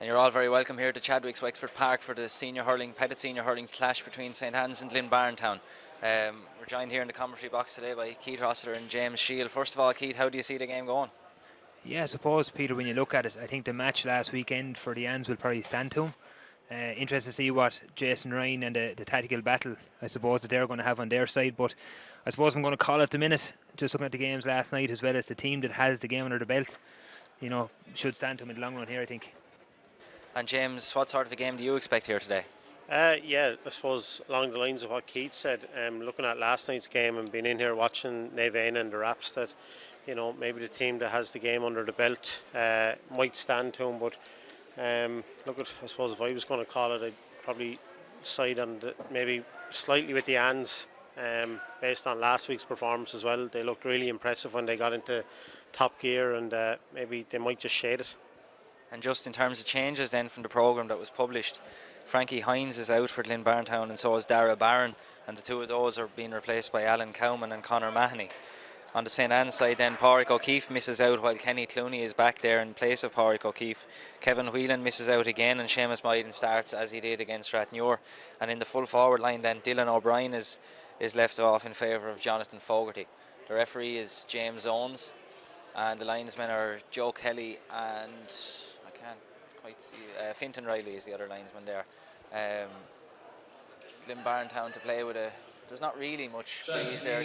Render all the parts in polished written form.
And you're all very welcome here to Chadwick's Wexford Park for the Pettit Senior Hurling clash between St Anne's and Glynn-Barntown. We're joined here in the commentary box today by Keith Rossiter and James Shield. First of all, Keith, how do you see the game going? Yeah, I suppose, Peter, when you look at it, I think the match last weekend for the Anns will probably stand to him. Interested to see what Jason Ryan and the tactical battle, I suppose, that they're going to have on their side. But I suppose I'm going to call it the minute, just looking at the games last night, as well as the team that has the game under the belt, should stand to him in the long run here, I think. And James, what sort of a game do you expect here today? I suppose along the lines of what Keith said, looking at last night's game and being in here watching Nevane and the Raps, that maybe the team that has the game under the belt might stand to him. But I suppose if I was going to call it, I'd probably side on maybe slightly with the Anns, based on last week's performance as well. They looked really impressive when they got into top gear, and maybe they might just shade it. And just in terms of changes then from the programme that was published, Frankie Hines is out for Glynn-Barntown and so is Dara Barron, and the two of those are being replaced by Alan Cowman and Conor Mahoney. On the St Anne's side then, Pádraig O'Keefe misses out while Kenny Clooney is back there in place of Pádraig O'Keefe. Kevin Whelan misses out again and Seamus Myden starts as he did against Strathmuir. And in the full forward line then, Dylan O'Brien is left off in favour of Jonathan Fogarty. The referee is James Owens and the linesmen are Joe Kelly and I can't quite see, Fintan Riley is the other linesman there. Glynn-Barntown to play with there's not really much breeze there.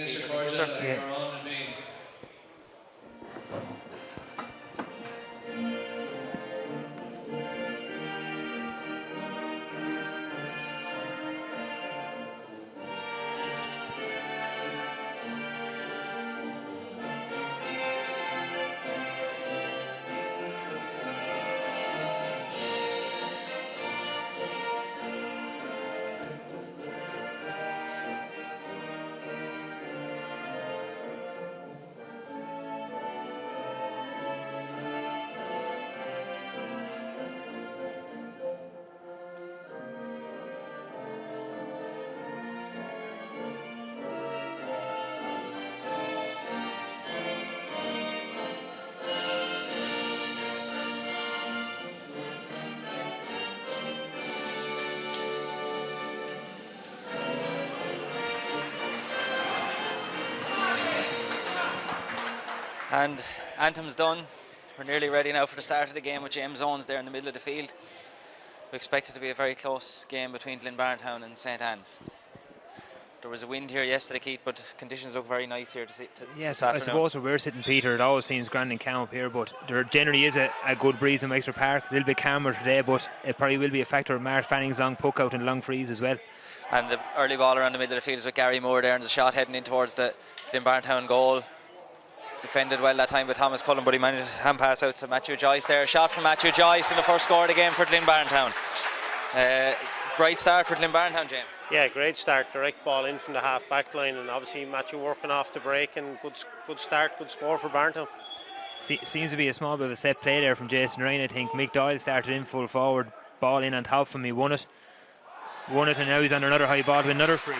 And anthem's done. We're nearly ready now for the start of the game with James Owens there in the middle of the field. We expect it to be a very close game between Glynn-Barntown and St Anne's. There was a wind here yesterday, Keith, but conditions look very nice here Yes, I suppose where we're sitting, Peter, it always seems grand and calm up here, but there generally is a good breeze in Wexford Park. A little bit calmer today, but it probably will be a factor of Mark Fanning's long puck out and long freeze as well. And the early ball around the middle of the field is with Gary Moore there, and the shot heading in towards the Glynn-Barntown goal. Defended well that time by Thomas Cullen, but he managed to hand pass out to Matthew Joyce there. A shot from Matthew Joyce in the first score of the game for Glynn-Barntown. Bright start for Glynn-Barntown, James. Yeah, great start. Direct ball in from the half back line, and obviously Matthew working off the break, and good start, good score for Barntown. Seems to be a small bit of a set play there from Jason Ryan, I think. Mick Doyle started in full forward, ball in on top from him, he won it, and now he's under another high ball with another free.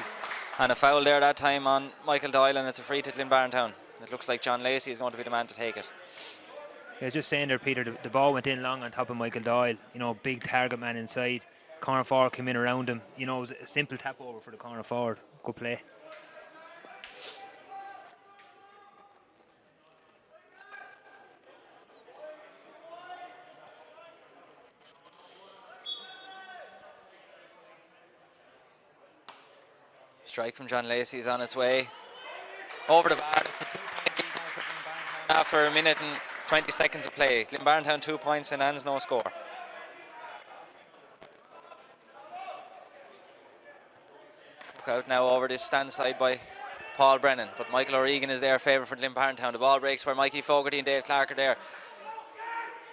And a foul there that time on Michael Doyle, and it's a free to Glynn-Barntown. It looks like John Lacey is going to be the man to take it. Yeah, just saying there, Peter, the ball went in long on top of Michael Doyle. Big target man inside. Corner forward came in around him. It was a simple tap over for the corner forward. Good play. Strike from John Lacey is on its way. Over the bar. It's a 2-point lead now for Glynn-Barntown after a minute and 20 seconds of play. Glynn-Barntown 2 points and Anne's no score. Look out now over this stand side by Paul Brennan, but Michael O'Regan is there, favourite for Glynn-Barntown. The ball breaks where Mikey Fogarty and Dave Clark are there.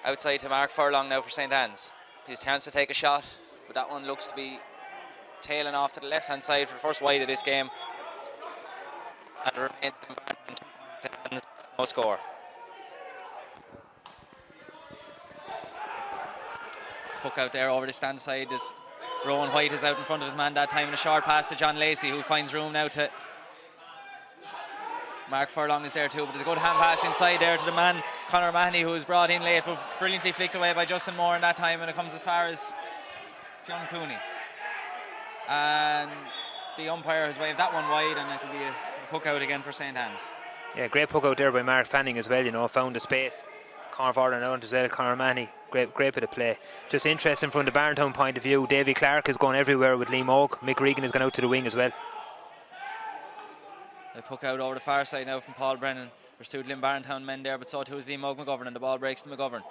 Outside to Mark Furlong now for St Anne's. His chance to take a shot, but that one looks to be tailing off to the left hand side for the first wide of this game. And remains no score. Puck out there over the stand side is Rowan White is out in front of his man that time, and a short pass to John Lacey, who finds room now to Mark Furlong is there too, but there's a good hand pass inside there to the man Conor Mahoney, who was brought in late, but brilliantly flicked away by Justin Moore in that time, and it comes as far as Fionn Cooney. And the umpire has waved that one wide, and it'll be a hook out again for St. Anne's. Yeah, great puck out there by Mark Fanning as well, you know, found the space. Conor forward and out as well, Conor Mahoney, great bit of play. Just interesting from the Barntown point of view, Davy Clark is going everywhere with Liam Oak. Mick Regan has gone out to the wing as well. They puck out over the far side now from Paul Brennan. There's two Glynn-Barntown men there, but so too is Liam Oak McGovern, and the ball breaks to McGovern.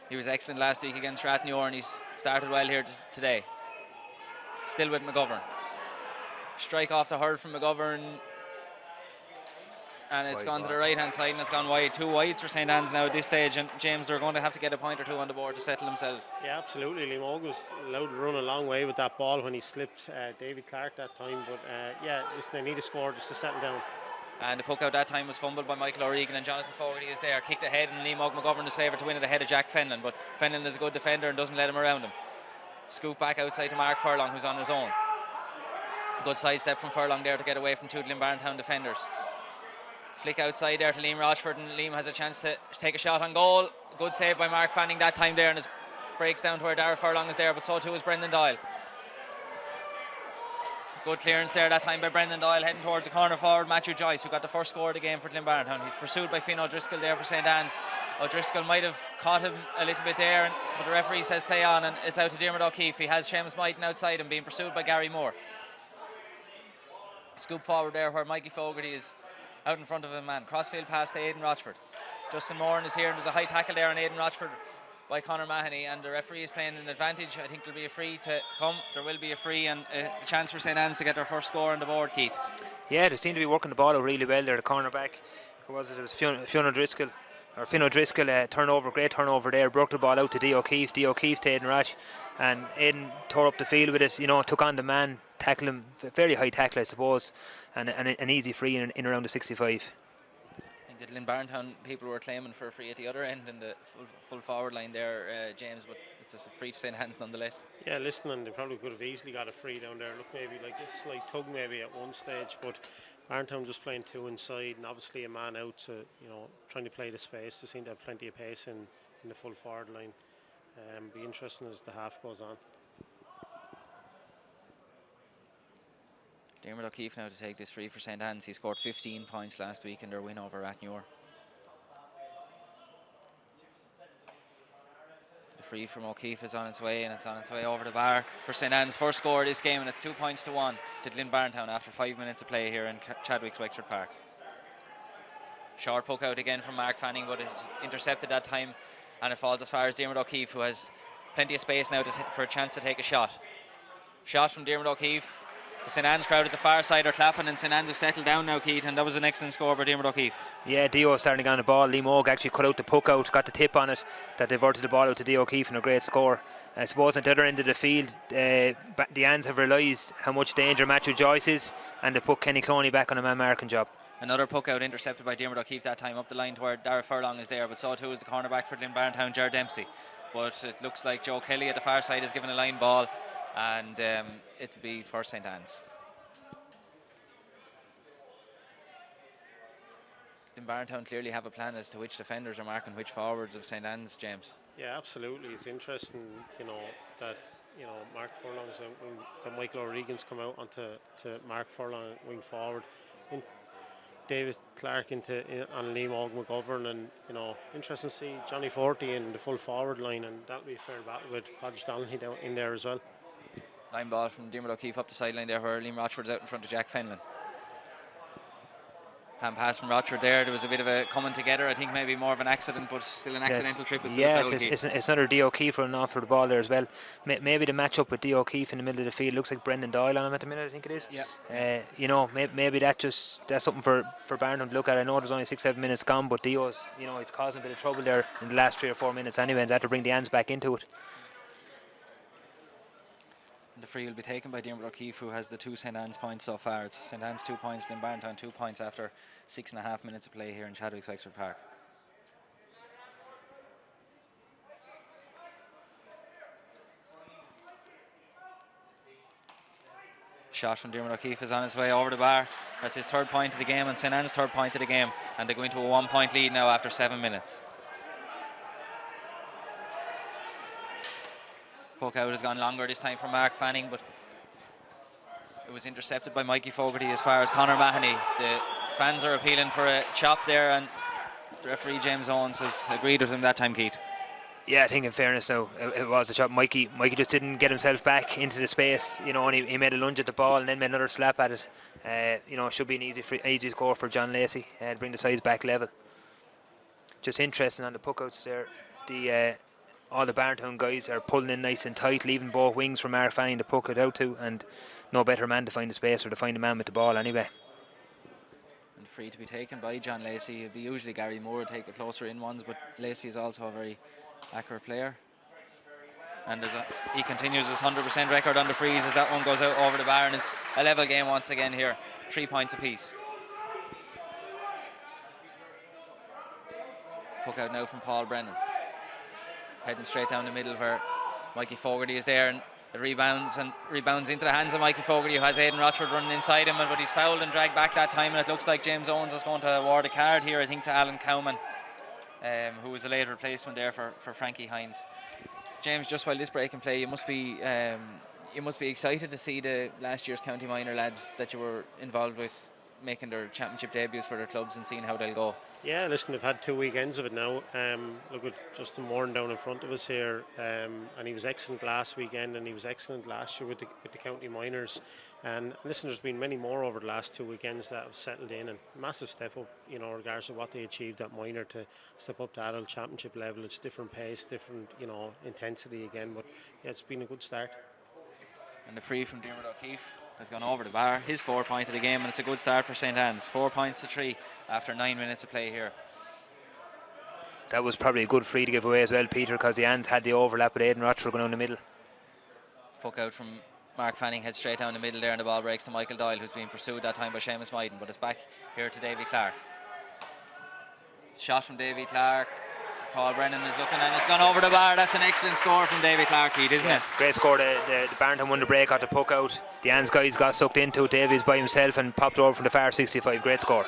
He was excellent last week against Strathmuir, and he's started well here today. Still with McGovern. Strike off the hurl from McGovern, and it's gone to the right hand side and it's gone wide. 2 wides for St. Anne's now at this stage, and James, they're going to have to get a point or two on the board to settle themselves. Yeah, absolutely. Liam Oak was allowed to run a long way with that ball when he slipped David Clark that time, but yeah, listen, they need a score just to settle down. And the puck out that time was fumbled by Michael O'Regan, and Jonathan Fogarty is there, kicked ahead, and Liam Oak McGovern is favoured to win it ahead of Jack Fenlon, but Fenlon is a good defender and doesn't let him around him. Scoop back outside to Mark Furlong, who's on his own. Good sidestep from Furlong there to get away from two Glynn-Barntown defenders. Flick outside there to Liam Rochford, and Liam has a chance to take a shot on goal. Good save by Mark Fanning that time there, and it breaks down to where Dara Furlong is there, but so too is Brendan Doyle. Good clearance there that time by Brendan Doyle, heading towards the corner forward Matthew Joyce, who got the first score of the game for Glynn-Barntown. He's pursued by Finn O'Driscoll there for St. Anne's. O'Driscoll might have caught him a little bit there, but the referee says play on, and it's out to Diarmuid O'Keefe. He has Seamus Mighton outside and being pursued by Gary Moore. Scoop forward there where Mikey Fogarty is out in front of a man. Crossfield pass to Aidan Rochford. Justin Moran is here, and there's a high tackle there on Aidan Rochford by Conor Mahoney, and the referee is playing an advantage. I think there'll be a free to come. There will be a free and a chance for St. Anne's to get their first score on the board, Keith. Yeah, they seem to be working the ball out really well there. The cornerback, who was it? It was Fionn O'Driscoll. Or Finn O'Driscoll, turnover, great turnover there, broke the ball out to D. O'Keefe to Aidan Rash, and Aidan tore up the field with it, you know, took on the man, tackled him, very high tackle I suppose, and an easy free in around the 65. I think the Glynn-Barntown people were claiming for a free at the other end in the full forward line there, James, but it's just a free to St. Anne's nonetheless. Yeah, listen, and they probably could have easily got a free down there. Look, maybe like a slight tug maybe at one stage, but Barntown just playing two inside, and obviously a man out, so you know, trying to play the space. They seem to have plenty of pace in the full forward line. Be interesting as the half goes on. Diarmuid O'Keefe now to take this free for St. Anne's. He scored 15 points last week in their win over Rathmuir. The free from O'Keefe is on its way, and it's on its way over the bar for St. Anne's first score of this game, and it's 2 points to 1 to Glynn-Barntown after 5 minutes of play here in Chadwick's Wexford Park. Short poke out again from Mark Fanning, but it's intercepted that time, and it falls as far as Diarmuid O'Keefe, who has plenty of space now for a chance to take a shot. Shot from Diarmuid O'Keefe. The St. Anne's crowd at the far side are clapping, and St. Anne's have settled down now, Keith, and that was an excellent score by Diarmuid O'Keefe. Yeah, Dio starting to get on the ball. Liam Oak actually cut out the puck out, got the tip on it, that diverted the ball out to Dio O'Keefe, and a great score. I suppose at the other end of the field, the Anns have realised how much danger Matthew Joyce is, and they put Kenny Cloney back on a man-marking job. Another puck out intercepted by Diarmuid O'Keefe that time up the line to where Dara Furlong is there, but so too is the cornerback for Glynn-Barntown, Ger Dempsey. But it looks like Joe Kelly at the far side is given a line ball, and it'll be for St. Anne's. Glynn-Barntown clearly have a plan as to which defenders are marking which forwards of St. Anne's, James. Yeah, absolutely. It's interesting, you know, that Mark Furlong's out, that Michael O'Regan's come out onto Mark Furlong wing forward, and David Clark on Liam Oak McGovern, and you know, interesting to see Johnny Forty in the full forward line, and that'll be a fair battle with Podge Donnelly down in there as well. Line ball from Diarmuid O'Keefe up the sideline there where Liam Rochford's out in front of Jack Fenlon. Hand pass from Rochford there. There was a bit of a coming together. I think maybe more of an accident, but still an accidental trip. Is yes, it's another D. O'Keefe running off for the ball there as well. Maybe the match up with D. O'Keefe in the middle of the field looks like Brendan Doyle on him at the minute, I think it is. Yeah. You know, maybe that's something for Barnum to look at. I know there's only 6-7 minutes gone, but Dio's, you know, he's causing a bit of trouble there in the last 3 or 4 minutes anyway, and they have to bring the hands back into it. The free will be taken by Diarmuid O'Keefe, who has the 2 St. Anne's points so far. It's St. Anne's 2 points, Glynn-Barntown 2 points after 6.5 minutes of play here in Chadwick's Wexford Park. Shot from Diarmuid O'Keefe is on his way over the bar. That's his 3rd point of the game and St. Anne's 3rd point of the game, and they go into a 1-point lead now after 7 minutes. Poke out has gone longer this time for Mark Fanning, but it was intercepted by Mikey Fogarty as far as Conor Mahoney. The fans are appealing for a chop there, and the referee James Owens has agreed with him that time, Keith. Yeah, I think in fairness now, it was a chop. Mikey just didn't get himself back into the space, you know, and he made a lunge at the ball and then made another slap at it. You know, it should be an easy score for John Lacey to bring the sides back level. Just interesting on the puckouts there. All the Barntown guys are pulling in nice and tight, leaving both wings for Mark Fanning to puck it out to, and no better man to find the space or to find a man with the ball anyway. And free to be taken by John Lacey. It'd be usually Gary Moore take the closer in ones, but Lacey is also a very accurate player. And he continues his 100% record on the frees as that one goes out over the bar, and it's a level game once again here. 3 points apiece. Puck out now from Paul Brennan. Heading straight down the middle where Mikey Fogarty is there, and it rebounds into the hands of Mikey Fogarty, who has Aidan Rochford running inside him, but he's fouled and dragged back that time, and it looks like James Owens is going to award a card here, I think, to Alan Cowman, who was a late replacement there for Frankie Hines. James, just while this break in play, you must be excited to see the last year's county minor lads that you were involved with making their championship debuts for their clubs and seeing how they'll go. Yeah, listen, they've had 2 weekends of it now. Look at Justin Moran down in front of us here, and he was excellent last weekend, and he was excellent last year with the county minors. And listen, there's been many more over the last 2 weekends that have settled in, and massive step up, you know, regardless of what they achieved at minor to step up to adult championship level. It's different pace, different, you know, intensity again, but yeah, it's been a good start. And the free from Diarmuid O'Keefe has gone over the bar, his 4 point of the game, and it's a good start for St. Anne's. 4 points to 3 after 9 minutes of play here. That was probably a good free to give away as well, Peter, because the Anns had the overlap with Aidan Rochford going down the middle. Puck out from Mark Fanning, heads straight down the middle there, and the ball breaks to Michael Doyle, who's being pursued that time by Seamus Myden, but it's back here to Davy Clark. Shot from Davy Clark. Paul Brennan is looking, and it's gone over the bar. That's an excellent score from Davy Clark, Keith, isn't it? Great score. The Barntown won the break, got the puck out. The Anns guys got sucked into it. Davy's by himself and popped over from the far 65. Great score.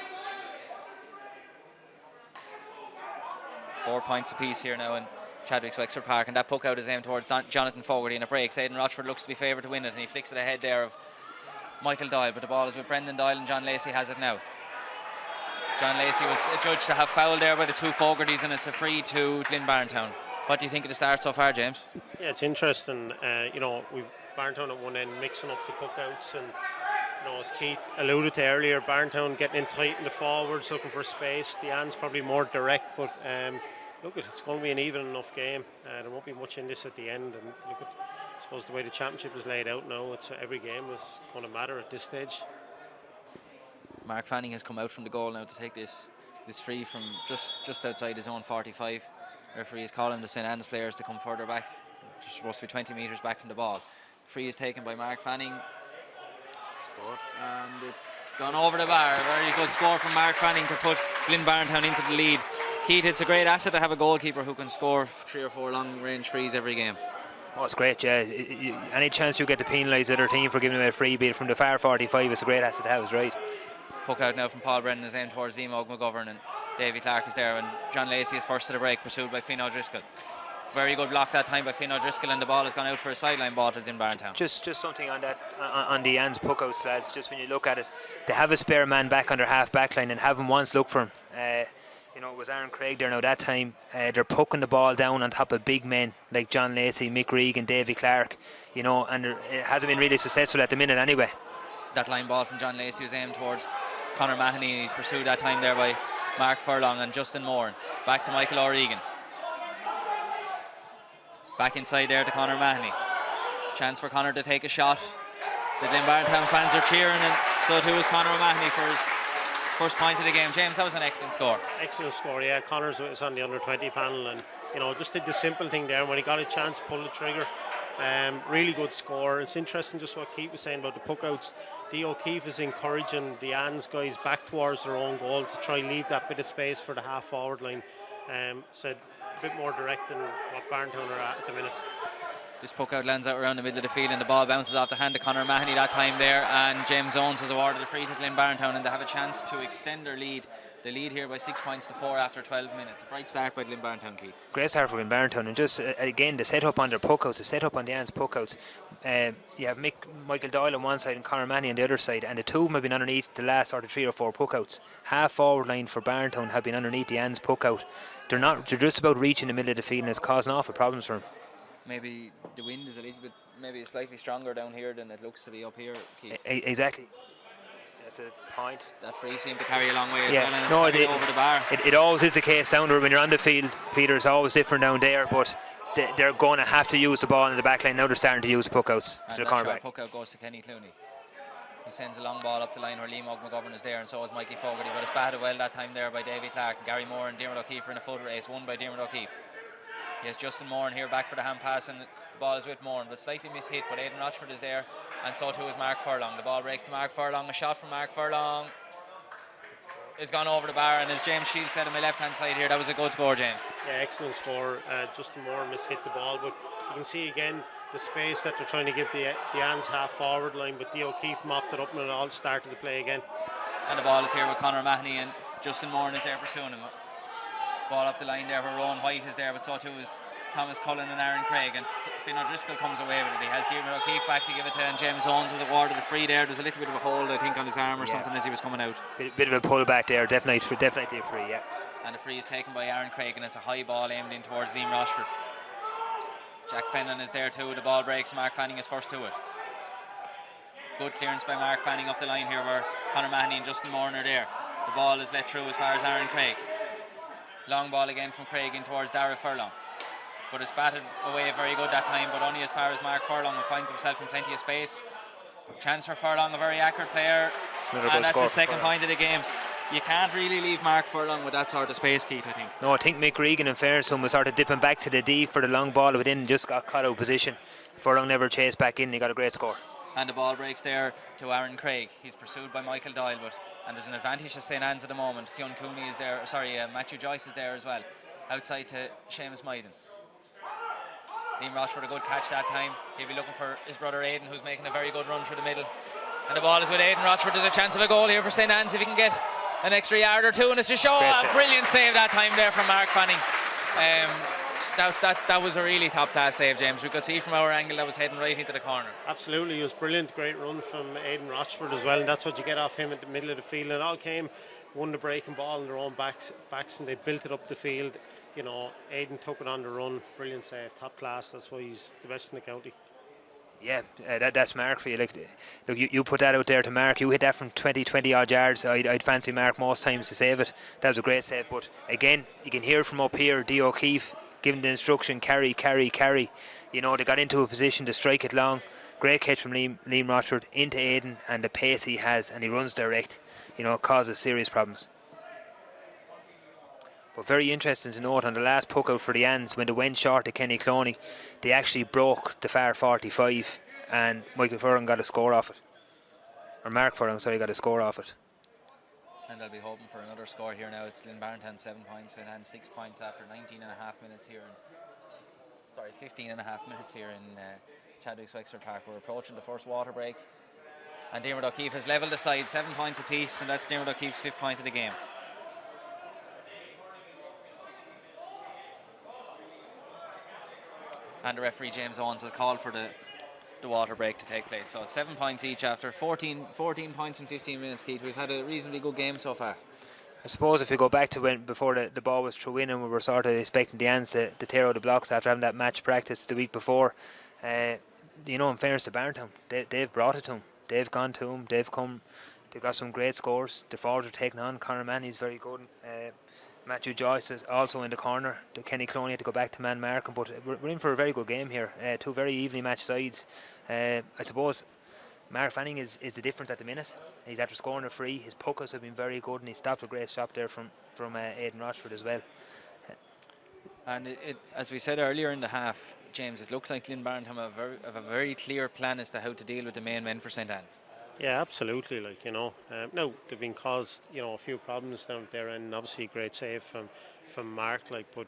4 points apiece here now in Chadwick's Wexford Park, and that puck out is aimed towards Jonathan Fogarty, and it breaks. Aidan Rochford looks to be favoured to win it, and he flicks it ahead there of Michael Doyle, but the ball is with Brendan Doyle, and John Lacey has it now. John Lacey was adjudged to have fouled there by the 2 Fogartys, and it's a free to Glynn-Barntown. What do you think of the start so far, James? Yeah, it's interesting. You know, we've Barntown at one end mixing up the puckouts, and you know, as Keith alluded to earlier, Barntown getting in tight in the forwards, looking for space. The Ann's probably more direct, but look, it's going to be an even enough game. There won't be much in this at the end, and look at, I suppose the way the championship is laid out now, it's every game is going to matter at this stage. Mark Fanning has come out from the goal now to take this free from just outside his own 45. Referee is calling the St. Anne's players to come further back, just supposed to be 20 metres back from the ball. Free is taken by Mark Fanning. Score. And it's gone over the bar. A very good score from Mark Fanning to put Glynn-Barntown into the lead. Keith, it's a great asset to have a goalkeeper who can score 3 or 4 long range frees every game. Oh, it's great, yeah. Any chance you get to penalise the other team for giving them a free, be it from the far 45, it's a great asset to have, is right. Puck out now from Paul Brennan is aimed towards Eamog McGovern, and Davy Clark is there, and John Lacey is first to the break, pursued by Finn O'Driscoll. Very good block that time by Finn O'Driscoll, and the ball has gone out for a sideline ball to Glynn-Barntown. Just something on that, on the Ann's puckouts, lads. Just when you look at it, they have a spare man back on their half back line and haven't once looked for him. You know, it was Aaron Craig there now that time. They're pucking the ball down on top of big men like John Lacey, Mick Regan, Davy Clark, you know, and it hasn't been really successful at the minute anyway. That line ball from John Lacey was aimed towards Conor Mahoney, and he's pursued that time there by Mark Furlong and Justin Moran. Back to Michael O'Regan. Back inside there to Conor Mahoney. Chance for Conor to take a shot. The Glynn-Barntown fans are cheering, and so too is Conor Mahoney for his first point of the game. James, that was an excellent score. Excellent score, yeah. Connor's with us on the under 20 panel, and you know, just did the simple thing there. When he got a chance, pulled the trigger. Really good score. It's interesting just what Keith was saying about the puckouts. D. O'Keefe is encouraging the Ann's guys back towards their own goal to try and leave that bit of space for the half forward line. Said a bit more direct than what Barntown are at the minute. This puck out lands out around the middle of the field, and the ball bounces off the hand of Conor Mahoney that time there, and James Owens has awarded a free to Glynn-Barntown, and they have a chance to extend their lead. The lead here by 6 points to 4 after 12 minutes. A bright start by Glynn-Barntown, Keith. Great start for Glynn-Barntown, and just again the set up on their puckouts, the set up on the Ann's puckouts. You have Michael Doyle on one side and Conor Mahoney on the other side, and the two of them have been underneath the last sort of 3 or 4 puckouts. Half forward line for Barntown have been underneath the Ann's puckout. They're just about reaching the middle of the field, and it's causing awful problems for them. Maybe the wind is a little bit, maybe slightly stronger down here than it looks to be up here, Keith. Exactly. That's a point. That free seemed to carry a long way as Yeah, well, and no, it's carried over the bar. It always is the case down there when you're on the field, Peter. It's always different down there, but they're going to have to use the ball in the back line. Now they're starting to use the puckouts to the cornerback. Puck out goes to Kenny Clooney. He sends a long ball up the line where Liam McGovern is there, and so is Mikey Fogarty, but it's batted well that time there by Davy Clark. Gary Moore and Diarmuid O'Keefe are in a foot race, won by Diarmuid O'Keefe. He has Justin Moran here back for the hand pass, and the ball is with Moran, but slightly mishit, but Aidan Rochford is there, and so too is Mark Furlong. The ball breaks to Mark Furlong, a shot from Mark Furlong is gone over the bar, and as James Shields said on my left hand side here, that was a good score, James. Yeah, excellent score. Justin Moore mishit the ball, but you can see again the space that they're trying to give the Ann's half forward line, but the O'Keefe mopped it up and it all started to play again. And the ball is here with Conor Mahoney, and Justin Moran is there pursuing him. Ball up the line there where Rowan White is there, but so too is Thomas Cullen and Aaron Craig, and Finn O'Driscoll comes away with it. He has Diarmuid O'Keefe back to give it to, and James Owens has awarded a free there. There's a little bit of a hold, I think, on his arm or something as he was coming out. Bit of a pull back there, definitely a free, yeah. And the free is taken by Aaron Craig, and it's a high ball aimed in towards Liam Rochford. Jack Fenlon is there too. The ball breaks. Mark Fanning is first to it. Good clearance by Mark Fanning up the line here where Conor Mahoney and Justin Moran are there. The ball is let through as far as Aaron Craig. Long ball again from Craig in towards Dara Furlong. But it's batted away very good that time, but only as far as Mark Furlong, who finds himself in plenty of space. Chance for Furlong, a very accurate player, and that's his second point of the game. You can't really leave Mark Furlong with that sort of space, Keith, I think. No, I think Mick Regan, in fairness to him, was sort of dipping back to the D for the long ball within and just got caught out of position. Furlong never chased back in, he got a great score. And the ball breaks there to Aaron Craig. He's pursued by Michael Doyle, and there's an advantage to St. Anne's at the moment. Fionn Cooney is there, Matthew Joyce is there as well. Outside to Seamus Myden. Liam Rochford, a good catch that time. He'll be looking for his brother Aidan, who's making a very good run through the middle. And the ball is with Aidan Rochford. There's a chance of a goal here for St. Anne's if he can get an extra yard or two, and it's a show. A brilliant save that time there from Mark Fanning. That was a really top-class save, James. We could see from our angle that was heading right into the corner. Absolutely, it was brilliant. Great run from Aidan Rochford as well, and that's what you get off him at the middle of the field. And it all came, won the breaking ball on their own backs, and they built it up the field. You know, Aidan took it on the run. Brilliant save, top class. That's why he's the best in the county. Yeah, that's Mark for you. Look, you put that out there to Mark. You hit that from 20 odd yards. I'd fancy Mark most times to save it. That was a great save. But again, you can hear from up here, D. O'Keefe giving the instruction, carry. You know, they got into a position to strike it long. Great catch from Liam Rochford into Aidan, and the pace he has, and he runs direct. You know, it causes serious problems. But very interesting to note, on the last puck out for the Anns, when they went short to Kenny Clooney, they actually broke the far 45, and Michael Furlong got a score off it. Or Mark Furlong, sorry, got a score off it. And they'll be hoping for another score here now. It's Glynn-Barntown 7 points, and 6 points after 19 and a half minutes here. 15 and a half minutes here in Chadwick's Wexford Park. We're approaching the first water break. And Diarmuid O'Keefe has levelled the side, 7 points apiece, and that's Diarmuid O'Keefe's 5th point of the game. And the referee James Owens has called for the water break to take place. So it's 7 points each after 14 points in 15 minutes, Keith. We've had a reasonably good game so far. I suppose if we go back to when before the ball was thrown in, and we were sort of expecting the Anns to tear out the blocks after having that match practice the week before, you know, in fairness to Barntown, they've brought it to him. They've gone to him. They've got some great scores. The forwards are taking on. Conor Mahoney's very good. Matthew Joyce is also in the corner. Kenny Clooney had to go back to man marking, but we're in for a very good game here. Two very evenly matched sides. I suppose Mark Fanning is the difference at the minute. He's after scoring a free. His puckers have been very good, and he stopped a great shot there from Aidan Rochford as well. And it, as we said earlier in the half, James, it looks like Glynn-Barntown have a very clear plan as to how to deal with the main men for St. Anne's. Yeah, absolutely. Like, you know, now they've been caused, you know, a few problems down there, and obviously a great save from Mark. Like, but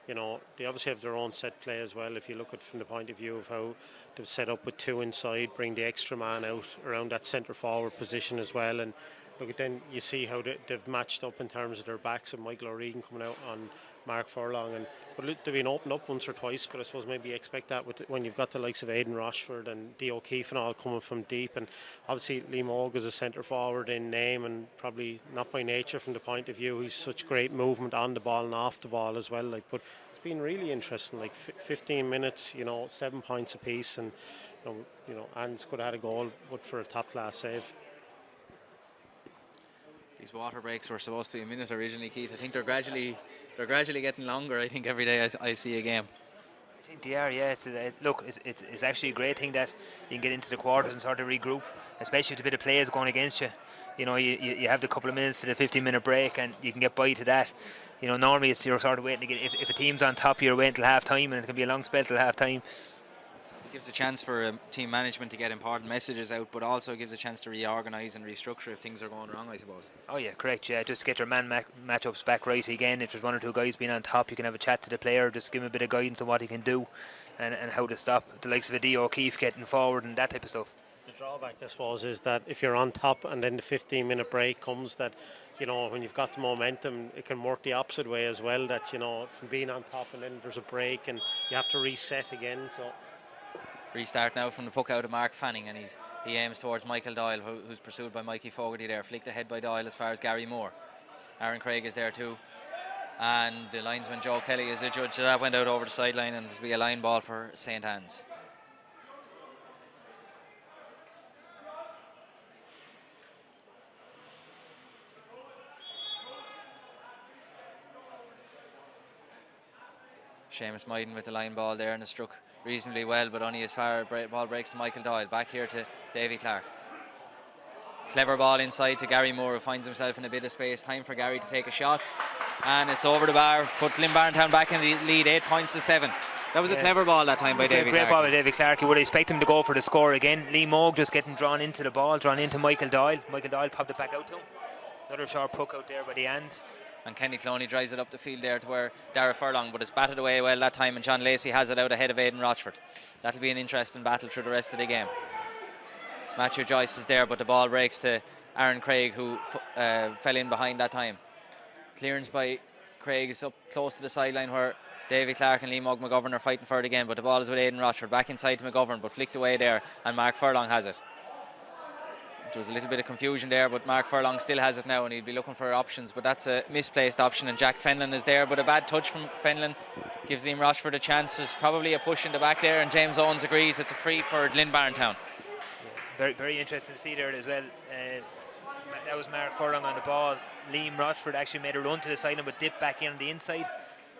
you know, they obviously have their own set play as well. If you look at from the point of view of how they've set up with 2 inside, bring the extra man out around that centre forward position as well. And look, then you see how they've matched up in terms of their backs, and Michael O'Regan coming out on Mark Furlong. And but they've been opened up once or twice, but I suppose maybe you expect that when you've got the likes of Aidan Rochford and Dee O'Keefe and all coming from deep. And obviously Liam Moog is a centre forward in name and probably not by nature from the point of view. He's such great movement on the ball and off the ball as well. Like, but it's been really interesting. Like 15 minutes, you know, 7 points apiece, and you know, Ans could have had a goal, but for a top class save. These water breaks were supposed to be a minute originally, Keith. I think they're gradually getting longer. I think every day I see a game. I think they are, yeah. Look, it's actually a great thing that you can get into the quarters and sort of regroup, especially with a bit of players going against you. You know, you have the couple of minutes to the 15-minute break, and you can get by to that. You know, normally you're sort of waiting to get. If a team's on top, you're waiting till half time, and it can be a long spell till half time. It gives a chance for team management to get important messages out, but also gives a chance to reorganise and restructure if things are going wrong, I suppose. Oh yeah, correct. Yeah, just get your matchups back right again. If there's 1 or 2 guys being on top, you can have a chat to the player, just give him a bit of guidance on what he can do, and how to stop the likes of a Dee O'Keefe getting forward and that type of stuff. The drawback, I suppose, is that if you're on top and then the 15-minute break comes, that, you know, when you've got the momentum, it can work the opposite way as well. That, you know, from being on top and then there's a break and you have to reset again. So. Restart now from the puck out of Mark Fanning, and he aims towards Michael Doyle, who's pursued by Mikey Fogarty there. Flicked ahead by Doyle as far as Gary Moore. Aaron Craig is there too. And the linesman Joe Kelly is a judge. That went out over the sideline, and it'll be a line ball for St. Anne's. Seamus Myden with the line ball there, and it struck reasonably well, but only as far. Ball breaks to Michael Doyle. Back here to Davy Clark. Clever ball inside to Gary Moore, who finds himself in a bit of space. Time for Gary to take a shot, and it's over the bar. Put Glynn-Barntown back in the lead, 8 points to 7. That was a clever ball that time by Davy Clark. Great ball by Davy Clark. You would expect him to go for the score again. Liam Moog just getting drawn into the ball, drawn into Michael Doyle. Michael Doyle popped it back out to him. Another sharp puck out there by the Ans. And Kenny Cloney drives it up the field there to where Dara Furlong, but it's batted away well that time, and John Lacey has it out ahead of Aidan Rochford. That'll be an interesting battle through the rest of the game. Matthew Joyce is there, but the ball breaks to Aaron Craig, who fell in behind that time. Clearance by Craig is up close to the sideline where Davy Clark and Liam McGovern are fighting for it again, but the ball is with Aidan Rochford. Back inside to McGovern, but flicked away there, and Mark Furlong has it. There was a little bit of confusion there, but Mark Furlong still has it now, and he'll be looking for options, but that's a misplaced option, and Jack Fenlon is there, but a bad touch from Fenlon gives Liam Rochford a chance. There's probably a push in the back there, and James Owens agrees it's a free for Glynn-Barntown. Very, very interesting to see there as well. That was Mark Furlong on the ball. Liam Rochford actually made a run to the sideline, but dipped back in on the inside,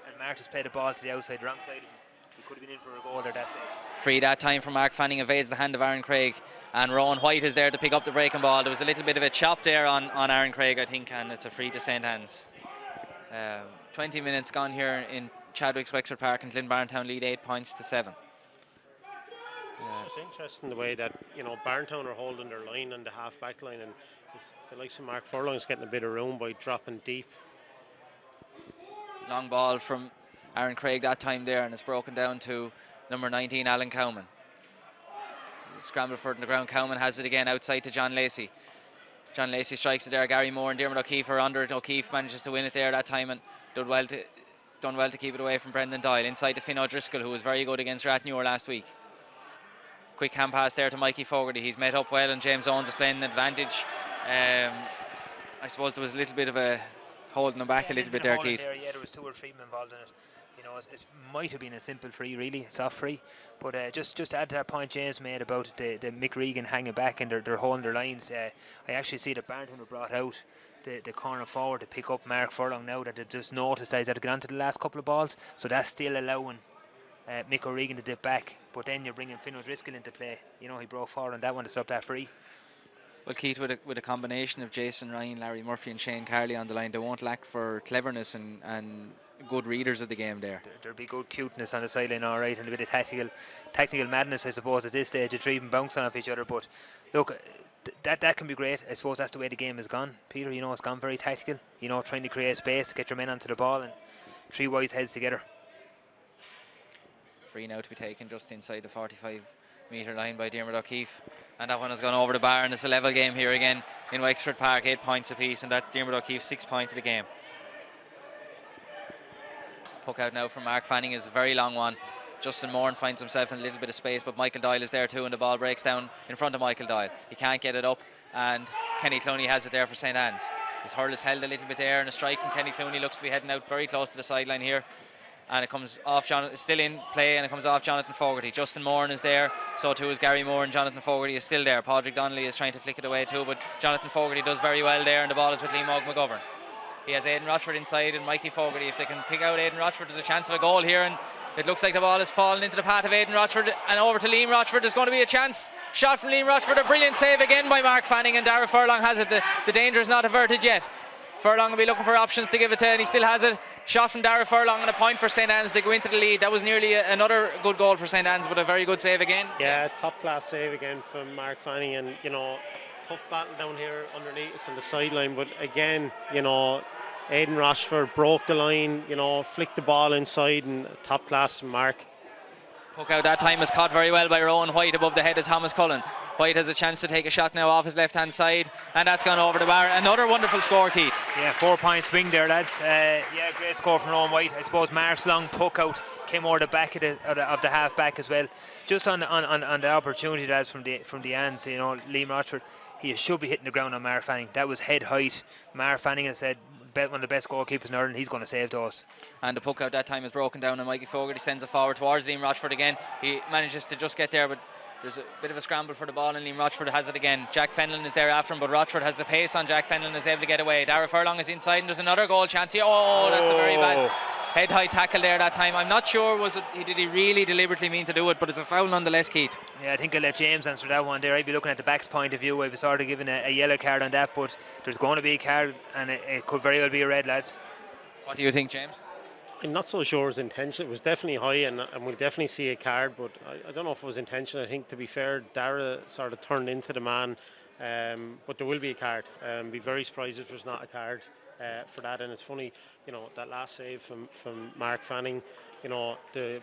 and Mark just played the ball to the outside, wrong side. He could have been in for a goal there that stage. Free that time from Mark Fanning, evades the hand of Aaron Craig, and Rowan White is there to pick up the breaking ball. There was a little bit of a chop there on Aaron Craig, I think, and it's a free to St. Anne's. 20 minutes gone here in Chadwick's Wexford Park, and Glynn-Barntown lead 8 points to 7. It's just interesting the way that, you know, Barntown are holding their line on the half back line, and the likes of Mark Furlong's getting a bit of room by dropping deep. Long ball from Aaron Craig that time there, and it's broken down to number 19, Alan Cowman. Scramble for it on the ground. Cowman has it again outside to John Lacey. John Lacey strikes it there. Gary Moore and Dermot O'Keefe are under it. O'Keefe manages to win it there that time, and done well to keep it away from Brendan Doyle. Inside to Finn O'Driscoll, who was very good against Rathnewer last week. Quick hand pass there to Mikey Fogarty. He's met up well, and James Owens is playing an advantage. I suppose there was a little bit of a holding them back a little bit there, Keith. Yeah, there was 2 or 3 men involved in it. You know, it might have been a simple free, really, a soft free. But just to add to that point James made about the Mick Regan hanging back and they're holding their lines, I actually see that Barntown have brought out the corner forward to pick up Mark Furlong now that they've just noticed that he's had to get onto the last couple of balls. So that's still allowing Mick O'Regan to dip back. But then you're bringing Finn O'Driscoll into play. You know, he broke forward on that one to stop that free. Well, Keith, with a combination of Jason Ryan, Larry Murphy and Shane Carley on the line, they won't lack for cleverness and good readers of the game there. There'll be good cuteness on the sideline, all right, and a bit of technical madness, I suppose, at this stage. They're even bouncing off each other, but look, that can be great. I suppose that's the way the game has gone, Peter. You know, it's gone very tactical. You know, trying to create space, get your men onto the ball, and 3 wise heads together. Free now to be taken just inside the 45-metre line by Diarmuid O'Keefe. And that one has gone over the bar, and it's a level game here again in Wexford Park, 8 points apiece, and that's Diarmuid O'Keefe's 6th point of the game. Puck out now from Mark Fanning is a very long one. Justin Moran finds himself in a little bit of space, but Michael Doyle is there too, and the ball breaks down in front of Michael Doyle. He can't get it up, and Kenny Clooney has it there for St. Anne's. His hurl is held a little bit there, and a strike from Kenny Clooney looks to be heading out very close to the sideline here. And it comes off still in play, and it comes off Jonathan Fogarty. Justin Moran is there, so too is Gary Moore, and Jonathan Fogarty is still there. Padraig Donnelly is trying to flick it away too, but Jonathan Fogarty does very well there, and the ball is with Liam McGovern. He has Aidan Rochford inside, and Mikey Fogarty, if they can pick out Aidan Rochford, there's a chance of a goal here, and it looks like the ball has fallen into the path of Aidan Rochford and over to Liam Rochford. There's going to be a chance. Shot from Liam Rochford, a brilliant save again by Mark Fanning, and Dara Furlong has it. The danger is not averted yet. Furlong will be looking for options to give it to, and he still has it. Shot from Dara Furlong and a point for St. Anne's. They go into the lead. That was nearly another good goal for St. Anne's, but a very good save again. Yeah, top class save again from Mark Fanning, and tough battle down here underneath us on the sideline, but again, Aidan Rochford broke the line, flicked the ball inside, and top class Mark. Puck out that time is caught very well by Rowan White above the head of Thomas Cullen. White has a chance to take a shot now off his left hand side, and that's gone over the bar. Another wonderful score, Keith. Yeah, 4 point swing there, lads. Great score from Rowan White. I suppose Mark's long puck out came over the back of the half back as well. Just on the opportunity, lads, from the ends, Liam Rochford, he should be hitting the ground on Mark Fanning. That was head height. Mark Fanning has said, one of the best goalkeepers in Ireland, he's going to save those. And the puck out that time is broken down, and Mikey Fogarty sends it forward towards Liam Rochford again. He manages to just get there, but there's a bit of a scramble for the ball, and Liam Rochford has it again. Jack Fenlon is there after him, but Rochford has the pace on Jack Fenlon and is able to get away. Dara Furlong is inside, and there's another goal chance here. That's a very bad head high tackle there that time. I'm not sure did he really deliberately mean to do it, but it's a foul nonetheless, Keith. Yeah, I think I'll let James answer that one there. I'd be looking at the back's point of view. I was sort of given a yellow card on that, but there's going to be a card, and it could very well be a red, lads. What do you think, James? I'm not so sure his intention. It was definitely high, and we'll definitely see a card, but I don't know if it was intention. I think, to be fair, Dara sort of turned into the man, but there will be a card. Be very surprised if there's not a card for that. And it's funny, that last save from Mark Fanning, the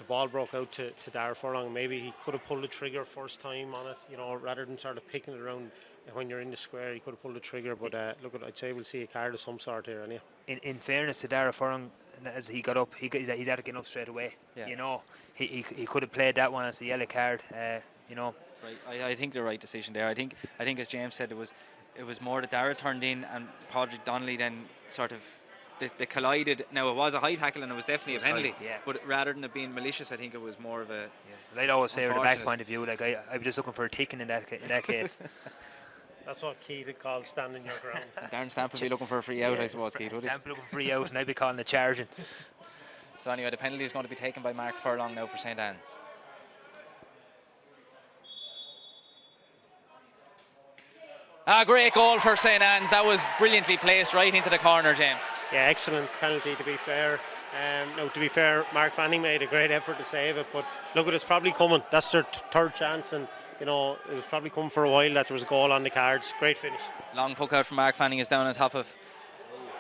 ball broke out to Dara Furlong. Maybe he could have pulled the trigger first time on it, rather than sort of picking it around when you're in the square. He could have pulled the trigger, but I'd say we'll see a card of some sort here. Anyway. In fairness to Dara Furlong, as he got up, he's out of getting up straight away. Yeah. He could have played that one as a yellow card. Right. I think the right decision there. I think as James said, it was more that Dara turned in and Padraig Donnelly then sort of they collided. Now it was a high tackle and it was definitely a penalty. But rather than it being malicious, I think it was more of a. Yeah. I'd always say from the back's point of view, like I'd be just looking for a ticking in that case. That's what Keith would call standing your ground. Darren Stamp would be looking for a free out, I suppose, Keith, would he? Stamp looking for a free out, and I'd be calling the charging. So anyway, the penalty is going to be taken by Mark Furlong now for St. Anne's. Great goal for St. Anne's. That was brilliantly placed right into the corner, James. Yeah, excellent penalty, to be fair. To be fair, Mark Fanning made a great effort to save it, but look, it's probably coming. That's their third chance, and it was probably coming for a while that there was a goal on the cards. Great finish. Long puck out from Mark Fanning is down on top of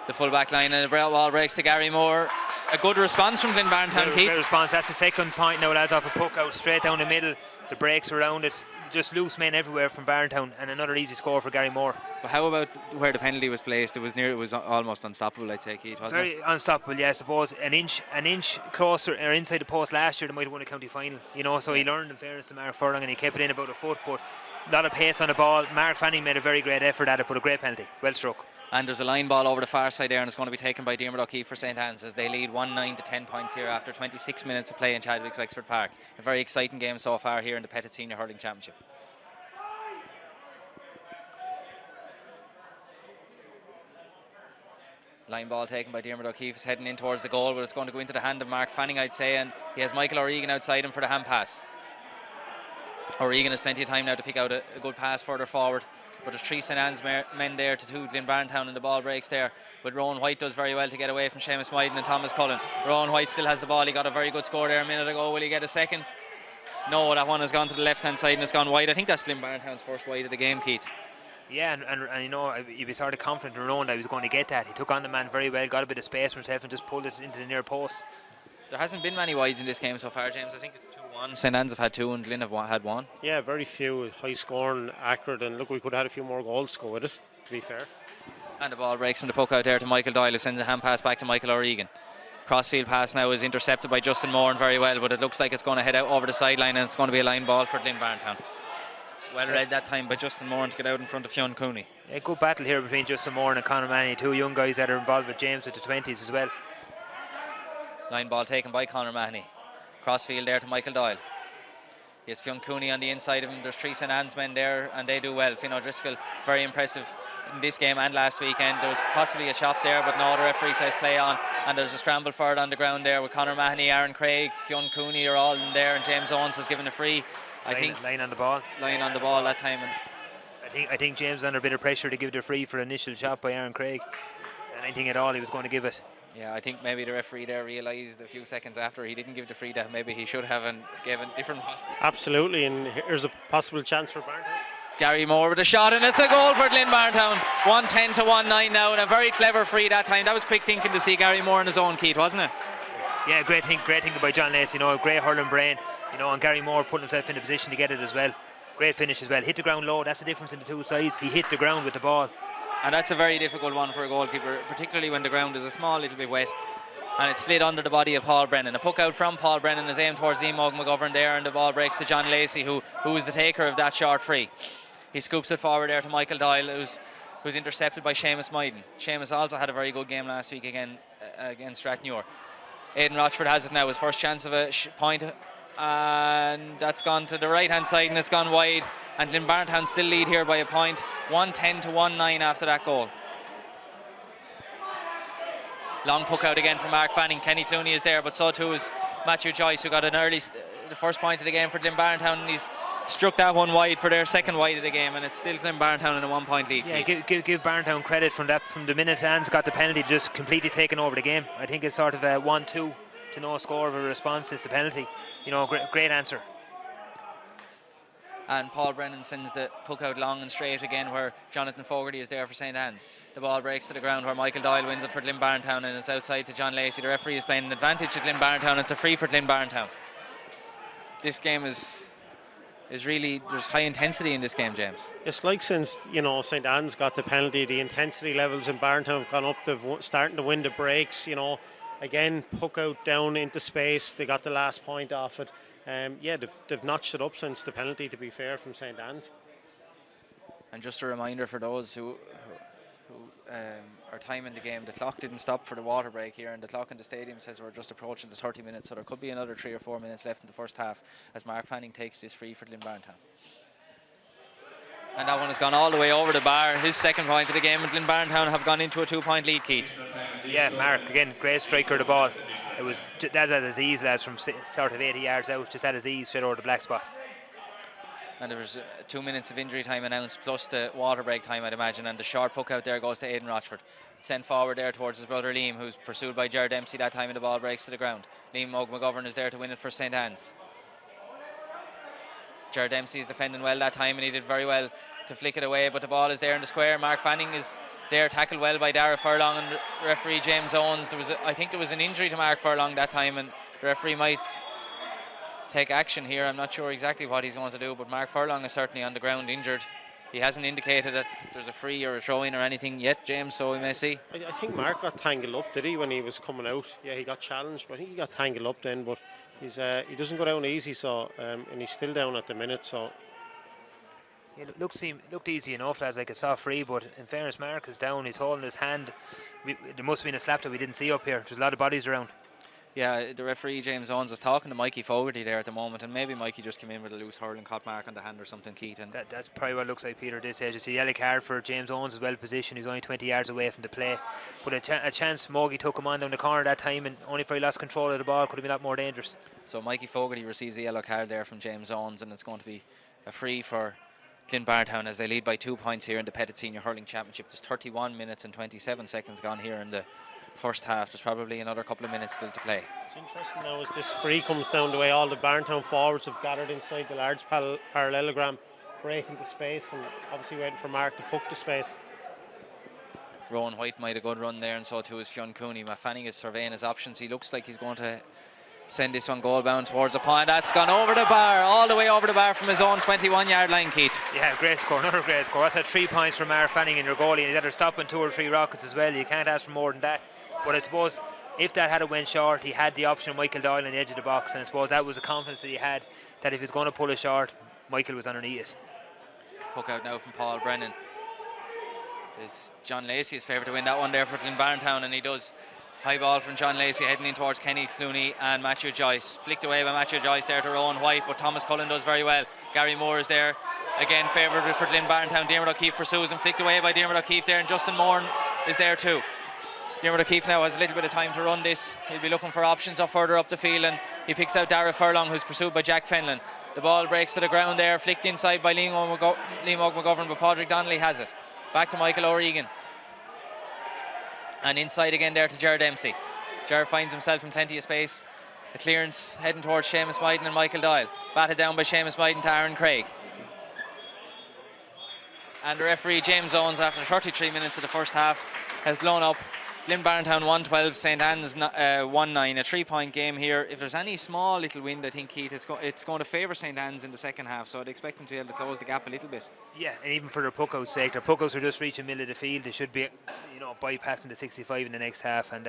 the full back line, and the ball breaks to Gary Moore. A good response from Glynn-Barntown, Keith. Great response. That's the second point now, lads, off a puck out straight down the middle. The breaks around it. Just loose men everywhere from Barntown, and another easy score for Gary Moore. But how about where the penalty was placed? It was almost unstoppable, I'd say, Keith, wasn't it? Very unstoppable, yeah. I suppose an inch closer or inside the post last year, they might have won a county final. So he learned, in fairness to Mark Furlong, and he kept it in about a foot, but a lot of pace on the ball. Mark Fanning made a very great effort at it, but a great penalty. Well struck. And there's a line ball over the far side there, and it's going to be taken by Diarmuid O'Keefe for St. Anne's as they lead 1-9 to 10 points here after 26 minutes of play in Chadwick's Wexford Park. A very exciting game so far here in the Pettit Senior Hurling Championship. Line ball taken by Diarmuid O'Keefe, is heading in towards the goal, but it's going to go into the hand of Mark Fanning, I'd say, and he has Michael O'Regan outside him for the hand pass. O'Regan has plenty of time now to pick out a good pass further forward, but there's 3 St. Anne's men there to 2 Glynn-Barntown, and the ball breaks there. But Rowan White does very well to get away from Seamus Wyden and Thomas Cullen. Rowan White still has the ball. He got a very good score there a minute ago. Will he get a second? No, that one has gone to the left hand side and has gone wide. I think that's Glynn-Barntown's first wide of the game, Keith. Yeah, and he'd be sort of confident in Rowan that he was going to get that. He took on the man very well, got a bit of space for himself and just pulled it into the near post. There hasn't been many wides in this game so far, James. I think it's 2-1. St. Anne's have had 2 and Glynn have had 1. Yeah, very few, high scoring, accurate, and look, we could have had a few more goals to go with it, to be fair. And the ball breaks from the puck out there to Michael Doyle, who sends a hand pass back to Michael O'Regan. Crossfield pass now is intercepted by Justin Moore very well, but it looks like it's going to head out over the sideline and it's going to be a line ball for Glynn-Barntown. Well read that time by Justin Moore to get out in front of Fionn Cooney. A good battle here between Justin Moore and Conor Manny, 2 young guys that are involved with James at the 20s as well. Line ball taken by Conor Mahoney. Crossfield there to Michael Doyle. He has Fionn Cooney on the inside of him. There's 3 St. Anne's men there and they do well. Finn O'Driscoll, very impressive in this game and last weekend. There was possibly a chop there, but no, the referee says play on, and there's a scramble for it on the ground there with Conor Mahoney, Aaron Craig, Fionn Cooney are all in there, and James Owens has given a free. I think line on the ball. Line on the ball that time. And I think James under a bit of pressure to give the free for initial shot by Aaron Craig, and I think at all he was going to give it. yeah, I think maybe the referee there realised a few seconds after he didn't give the free that maybe he should have and gave a different one. Absolutely, and here's a possible chance for Barntown. Gary Moore with a shot, and it's a goal for Glynn-Barntown. 1-10 to 1-9 now, and a very clever free that time. That was quick thinking to see Gary Moore in his own, Keith, wasn't it? Yeah, great thinking by John Lacey, a great hurling brain, and Gary Moore putting himself in the position to get it as well. Great finish as well. Hit the ground low, that's the difference in the two sides. He hit the ground with the ball. And that's a very difficult one for a goalkeeper, particularly when the ground is a small little bit wet. And it slid under the body of Paul Brennan. A puck out from Paul Brennan is aimed towards Liam McGovern there, and the ball breaks to John Lacey, who is the taker of that short free. He scoops it forward there to Michael Doyle, who's intercepted by Seamus Myden. Seamus also had a very good game last week again against Strathmuir. Aidan Rochford has it now, his first chance of a point, and that's gone to the right hand side and it's gone wide, and Glynn-Barntown still lead here by a point, 1-10 to 1-9 after that goal. Long puck out again from Mark Fanning. Kenny Clooney is there, but so too is Matthew Joyce, who got an the first point of the game for Glynn-Barntown, and he's struck that one wide for their second wide of the game, and it's still Glynn-Barntown in a 1 point lead. Yeah, give Barntown credit from the minute Anne's got the penalty, just completely taken over the game. I think it's sort of a 1-2 to no score of a response since the penalty. Great answer. And Paul Brennan sends the puck out long and straight again, where Jonathan Fogarty is there for St. Anne's. The ball breaks to the ground where Michael Doyle wins it for Glynn-Barntown, and it's outside to John Lacey. The referee is playing an advantage to Glynn-Barntown. It's a free for Glynn-Barntown. This game is really, there's high intensity in this game, James. It's like since St. Anne's got the penalty, the intensity levels in Barntown have gone up. They're starting to win the breaks. Again, puck out down into space. They got the last point off it. They've notched it up since the penalty, to be fair, from St. Anne's. And just a reminder for those who are timing the game, the clock didn't stop for the water break here, and the clock in the stadium says we're just approaching the 30 minutes, so there could be another 3 or 4 minutes left in the first half as Mark Fanning takes this free for Glynn-Barntown. And that one has gone all the way over the bar. His second point of the game, and Glynn-Barntown have gone into a 2 point lead, Keith. Yeah, Mark, again, great striker of the ball. It was that's at his ease, lads, from sort of 80 yards out, just at his ease, straight over the black spot. And there was 2 minutes of injury time announced, plus the water break time, I'd imagine, and the short puck out there goes to Aidan Rochford. It's sent forward there towards his brother Liam, who's pursued by Ger Dempsey that time, and the ball breaks to the ground. Liam McGovern is there to win it for St. Anne's. Ger Dempsey is defending well that time, and he did very well to flick it away, but the ball is there in the square. Mark Fanning is there, tackled well by Dara Furlong and referee James Owens. I think there was an injury to Mark Furlong that time, and the referee might take action here. I'm not sure exactly what he's going to do, but Mark Furlong is certainly on the ground injured. He hasn't indicated that there's a free or a throw-in or anything yet, James, so we may see. I think Mark got tangled up, did he, when he was coming out? Yeah, he got challenged, but I think he got tangled up then, but he doesn't go down easy, so and he's still down at the minute, so. Yeah, looked easy enough, lads, like a soft free, but in fairness, Mark is down, he's holding his hand. There must have been a slap that we didn't see up here. There's a lot of bodies around. Yeah, the referee James Owens is talking to Mikey Fogarty there at the moment, and maybe Mikey just came in with a loose hurl and caught Mark on the hand or something, Keith. And that's probably what it looks like, Peter, at this stage. It's a yellow card for James Owens, as well positioned. He's only 20 yards away from the play. But a chance, Mogi took him on down the corner that time, and only if he lost control of the ball, could have been a lot more dangerous. So Mikey Fogarty receives a yellow card there from James Owens, and it's going to be a free for Glynn-Barntown as they lead by 2 points here in the Pettit Senior Hurling Championship. There's 31 minutes and 27 seconds gone here in the first half. There's probably another couple of minutes still to play. It's interesting now as this free comes down the way all the Barntown forwards have gathered inside the large parallelogram, breaking the space, and obviously waiting for Mark to puck the space. Rowan White made a good run there, and so too is Fionn Cooney. Matt Fanning is surveying his options. He looks like he's going to send this one goal bound towards the point. That's gone over the bar, all the way over the bar from his own 21-yard line, Keith. Yeah, great score, another great score. That's at 3 points from Mar Fanning in your goalie, and he's either stopping 2 or 3 rockets as well. You can't ask for more than that. But I suppose if that had went short, he had the option of Michael Doyle on the edge of the box, and I suppose that was the confidence that he had, that if he was going to pull it short, Michael was underneath it. Hook out now from Paul Brennan. Is John Lacey's favourite to win that one there for Glynn-Barntown, and he does. High ball from John Lacey heading in towards Kenny Clooney and Matthew Joyce. Flicked away by Matthew Joyce there to Rowan White, but Thomas Cullen does very well. Gary Moore is there. Again favoured for Glynn-Barntown. Dermot O'Keefe pursues and flicked away by Dermot O'Keefe there, and Justin Moore is there too. Dermot O'Keefe now has a little bit of time to run this. He'll be looking for options up further up the field, and he picks out Dara Furlong, who's pursued by Jack Fenlon. The ball breaks to the ground there, flicked inside by Liam McGovern, but Padraig Donnelly has it. Back to Michael O'Regan. And inside again there to Jared Dempsey. Jared finds himself in plenty of space. A clearance heading towards Seamus Biden and Michael Doyle. Batted down by Seamus Biden to Aaron Craig. And the referee, James Owens, after 33 minutes of the first half, has blown up Glynn-Barntown 112, St. Anne's 1-9. A 3-point game here. If there's any small little wind, I think, Keith, it's going to favour St. Anne's in the second half, so I'd expect them to be able to close the gap a little bit. Yeah, and even for their puck-outs sake, their puck-outs are just reaching middle of the field. They should be, bypassing the 65 in the next half. And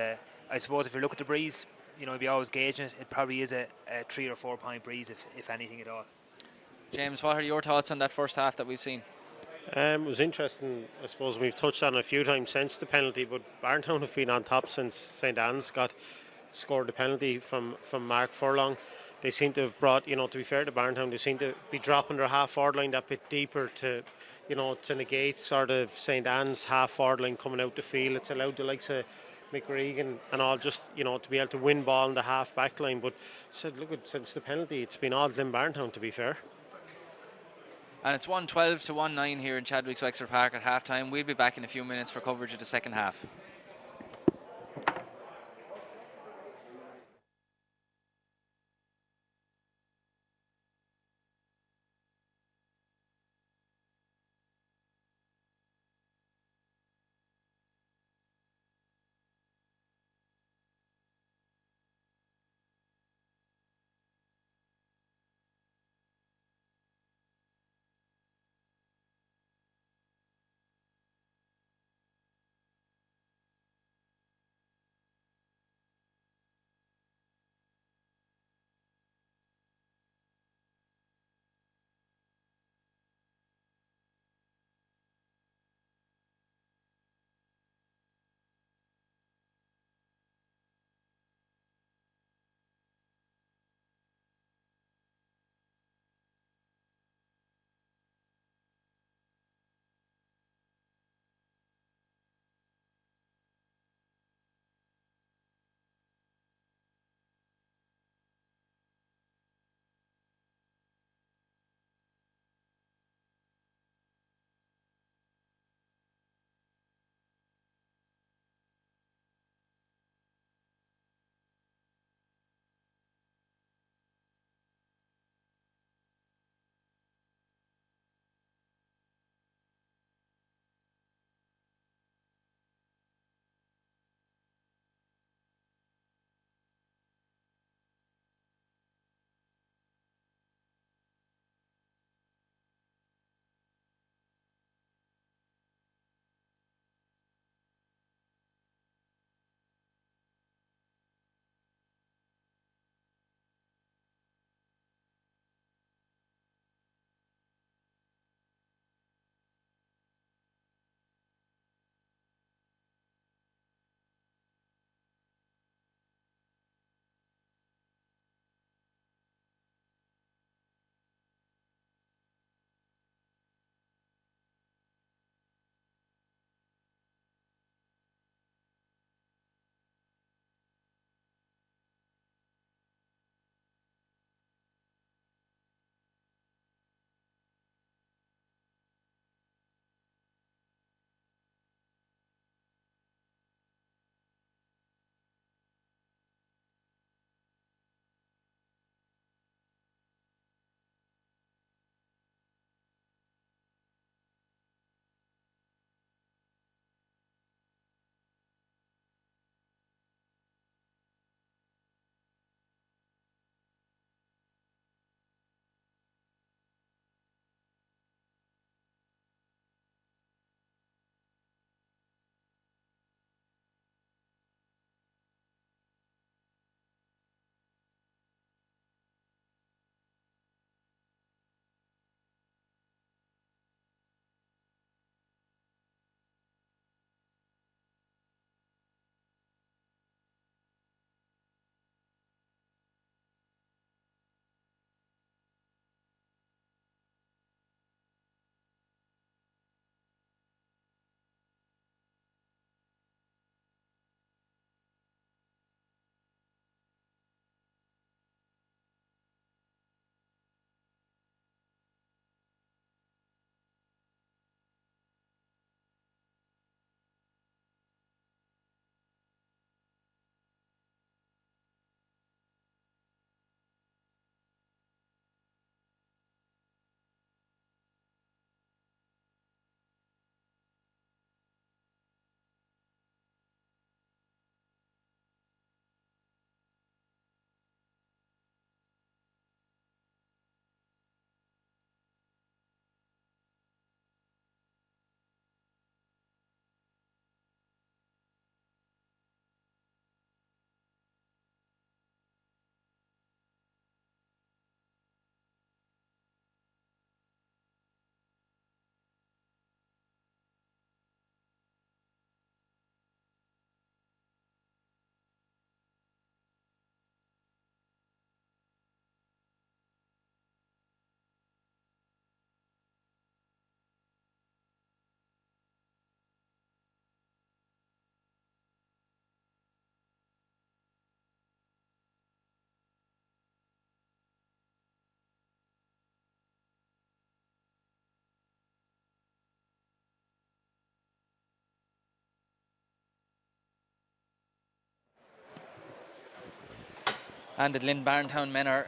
I suppose if you look at the breeze, if you always gauging it, it probably is a 3 or 4 point breeze, if anything at all. James, what are your thoughts on that first half that we've seen? It was interesting. I suppose we've touched on it a few times since the penalty, but Barntown have been on top since St. Anne's scored the penalty from Mark Furlong. They seem to have brought, to be fair to Barntown, they seem to be dropping their half forward line that bit deeper to negate sort of St. Anne's half forward line coming out the field. It's allowed the likes of McRegan and all just, to be able to win ball in the half back line. But since the penalty, it's been all Glynn-Barntown, to be fair. And it's 112 to 1-9 here in Chadwick's Wexford Park at half time. We'll be back in a few minutes for coverage of the second half. And the Glynn-Barntown men are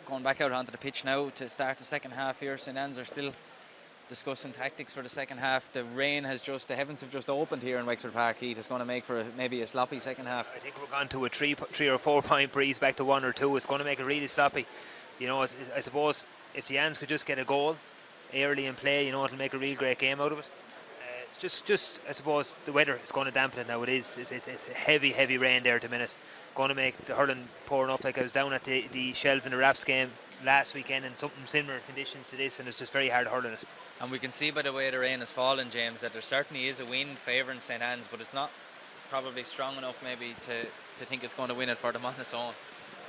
going back out onto the pitch now to start the second half here. St. Anne's are still discussing tactics for the second half. The heavens have just opened here in Wexford Park. Heat is going to make for maybe a sloppy second half. I think we're going to a 3 or 4 point breeze back to 1 or 2. It's going to make it really sloppy. You know, I suppose if the Anns could just get a goal early in play, you know, it'll make a real great game out of it. It's just I suppose the weather is going to dampen it now. It's heavy rain there at the minute. Going to make the hurling poor enough. Like I was down at the Shells and the Raps game last weekend in something similar conditions to this, and it's just very hard hurling it. And we can see by the way the rain has fallen, James, that there certainly is a wind favouring St. Anne's, but it's not probably strong enough maybe to think it's going to win it for them on its own.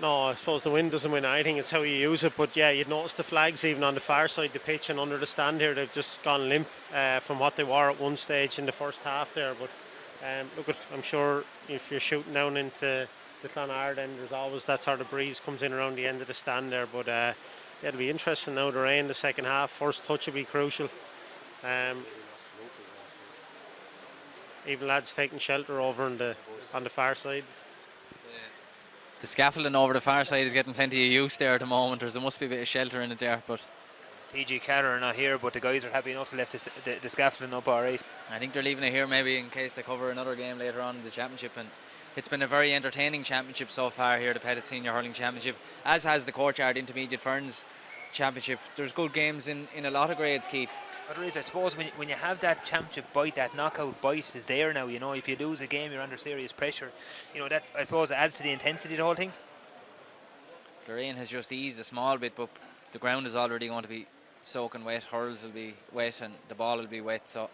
No, I suppose the wind doesn't win anything, it's how you use it. But yeah, you'd notice the flags even on the far side of the pitch and under the stand here, they've just gone limp from what they were at one stage in the first half there. But look, I'm sure if you're shooting down into the Clonard, then there's always that sort of breeze comes in around the end of the stand there. But yeah, it'll be interesting now, the rain the second half. First touch will be crucial. Even lads taking shelter over on the far side. The scaffolding over the far side is getting plenty of use there at the moment. There must be a bit of shelter in it there, but TG Carter are not here, but the guys are happy enough to left the scaffolding up all right. I think they're leaving it here maybe in case they cover another game later on in the championship. And it's been a very entertaining championship so far here, the Pettit Senior Hurling Championship, as has the Courtyard Intermediate Ferns Championship. There's good games in a lot of grades, Keith. But there is, I suppose, when you have that championship bite, that knockout bite is there now. You know, if you lose a game, you're under serious pressure. You know, that I suppose adds to the intensity of the whole thing. The rain has just eased a small bit, but the ground is already going to be soaking wet. Hurls will be wet and the ball will be wet, so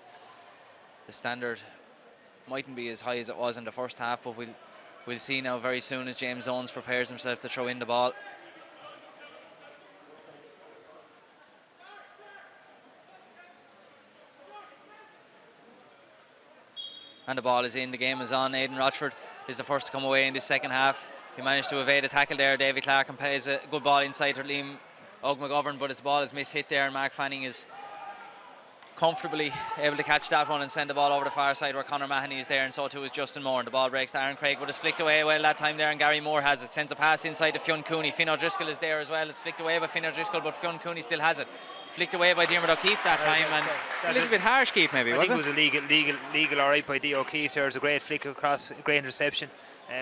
the standard mightn't be as high as it was in the first half, but we'll see now very soon as James Owens prepares himself to throw in the ball. And the ball is in, the game is on. Aidan Rochford is the first to come away in this second half. He managed to evade a tackle there. Davy Clark and plays a good ball inside to Liam McGovern, but its ball is mishit there, and Mark Fanning is comfortably able to catch that one and send the ball over the far side where Conor Mahoney is there, and so too is Justin Moore. And the ball breaks to Aaron Craig, but it's flicked away well that time there, and Gary Moore has it. Sends a pass inside to Fionn Cooney. Finn O'Driscoll is there as well. It's flicked away by Finn O'Driscoll, but Fionn Cooney still has it. Flicked away by Diarmuid O'Keefe that time, and a little bit harsh, Keith, maybe, was it? I think it was legal all right by D. O'Keefe. There was a great flick across, great interception.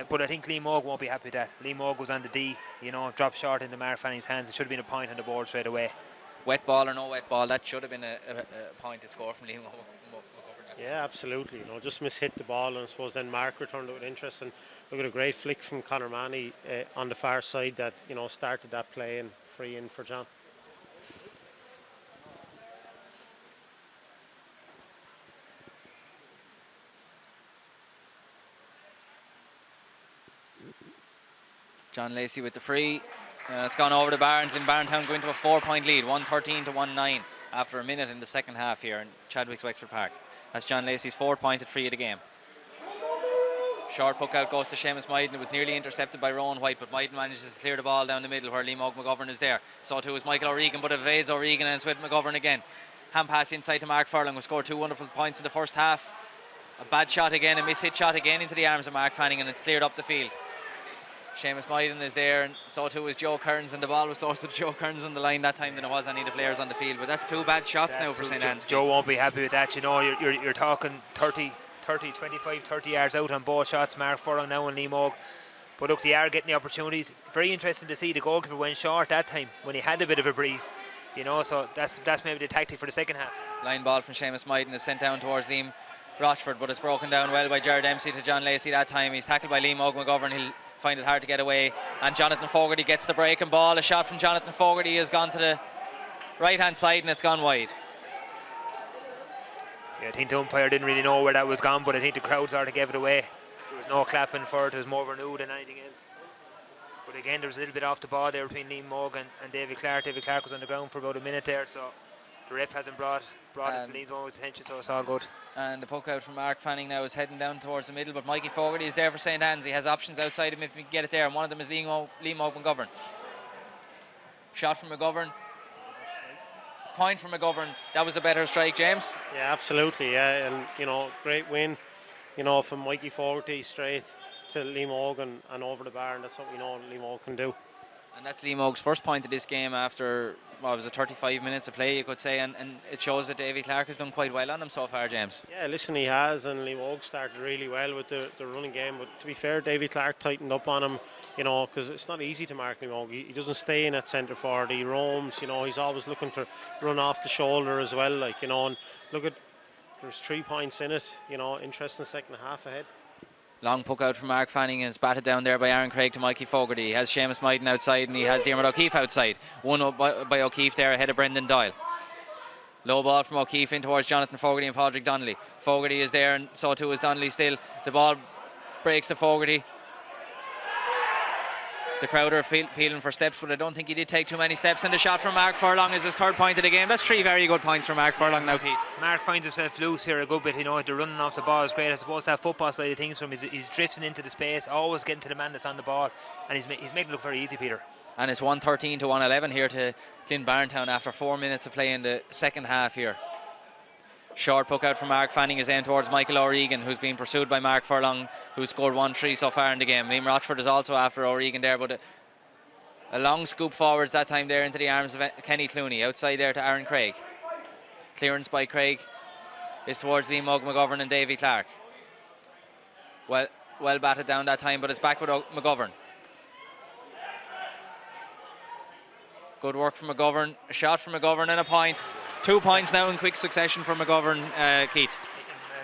But I think Lee Moog won't be happy with that. Lee Moog was on the D, you know, dropped short into Mark Fanning's hands. It should have been a point on the board straight away. Wet ball or no wet ball, that should have been a point to score from Liam McGovern. Yeah, absolutely. You know, just mishit the ball, and I suppose then Mark returned it with interest. And look at a great flick from Conor Mahoney on the far side that, you know, started that play and free in for John. John Lacey with the free. It's gone over the bar, and Glynn-Barntown go into a 4-point lead, 113 to 1-9 after a minute in the second half here in Chadwick's Wexford Park. That's John Lacey's 4-pointed free of the game. Short puck out goes to Seamus Myden. It was nearly intercepted by Rowan White, but Myden manages to clear the ball down the middle where Liam McGovern is there. So too is Michael O'Regan, but evades O'Regan, and it's with McGovern again. Hand pass inside to Mark Furlong, who scored 2 wonderful points in the first half. A bad shot again, a mishit shot again into the arms of Mark Fanning, and it's cleared up the field. Seamus Myden is there, and so too is Joe Kearns, and the ball was closer to Joe Kearns on the line that time than it was any of the players on the field. But that's 2 bad shots now for St. Anne's. Joe won't be happy with that. You know, you're talking 25, 30 yards out on both shots. Mark Furlong now and Lee Moog. But look, they are getting the opportunities. Very interesting to see the goalkeeper went short that time when he had a bit of a breeze. You know, so that's maybe the tactic for the second half. Line ball from Seamus Myden is sent down towards Liam Rochford, but it's broken down well by Jared Dempsey to John Lacey that time. He's tackled by Liam McGovern. He'll find it hard to get away, and Jonathan Fogarty gets the breaking ball. A shot from Jonathan Fogarty has gone to the right hand side, and it's gone wide. Yeah, I think the umpire didn't really know where that was gone, but I think the crowd sort of gave it away. There was no clapping for it. It was more renewed than anything else. But again, there was a little bit off the ball there between Liam Morgan and David Clark. David Clark was on the ground for about a minute there, so the ref hasn't brought it to Liam Morgan's attention, so it's all good. And the poke out from Mark Fanning now is heading down towards the middle, but Mikey Fogarty is there for St. Anne's. He has options outside him if he can get it there, and one of them is Liam McGovern. Shot from McGovern. Point from McGovern. That was a better strike, James. Yeah, absolutely. Yeah, and you know, great win, you know, from Mikey Fogarty straight to Liam Ogan and over the bar, and that's what we know Liam Ogan can do. And that's Liam Oak's first point of this game after, what was it, 35 minutes of play, you could say, and it shows that Davy Clark has done quite well on him so far, James. Yeah, listen, he has, and Liam Ogan started really well with the running game, but to be fair, Davy Clark tightened up on him, you know, because it's not easy to mark Liam Ogan. He doesn't stay in at centre forward, he roams, you know, he's always looking to run off the shoulder as well, like, you know, and look at, there's 3 points in it, you know, interesting second half ahead. Long puck out from Mark Fanning, and it's batted down there by Aaron Craig to Mikey Fogarty. He has Seamus Myden outside, and he has Diarmuid O'Keefe outside. One up by O'Keefe there ahead of Brendan Doyle. Low ball from O'Keefe in towards Jonathan Fogarty and Padraig Donnelly. Fogarty is there, and so too is Donnelly still. The ball breaks to Fogarty. The crowd are peeling for steps, but I don't think he did take too many steps. And the shot from Mark Furlong is his 3rd point of the game. That's 3 very good points from Mark Furlong now, Keith. Mark finds himself loose here a good bit, you know, the running off the ball is great. I suppose that football side of things from him, he's drifting into the space, always getting to the man that's on the ball, and he's making it look very easy, Peter. And it's 113 to 111 here to Glynn-Barntown after 4 minutes of play in the second half here. Short puck out from Mark Fanning is aimed towards Michael O'Regan, who's been pursued by Mark Furlong, who scored 1-3 so far in the game. Liam Rochford is also after O'Regan there, but a long scoop forwards that time there into the arms of Kenny Clooney. Outside there to Aaron Craig. Clearance by Craig is towards Liam McGovern and Davy Clark. Well batted down that time, but it's back with McGovern. Good work from McGovern. A shot from McGovern and a point. 2 points now in quick succession for McGovern, Keith.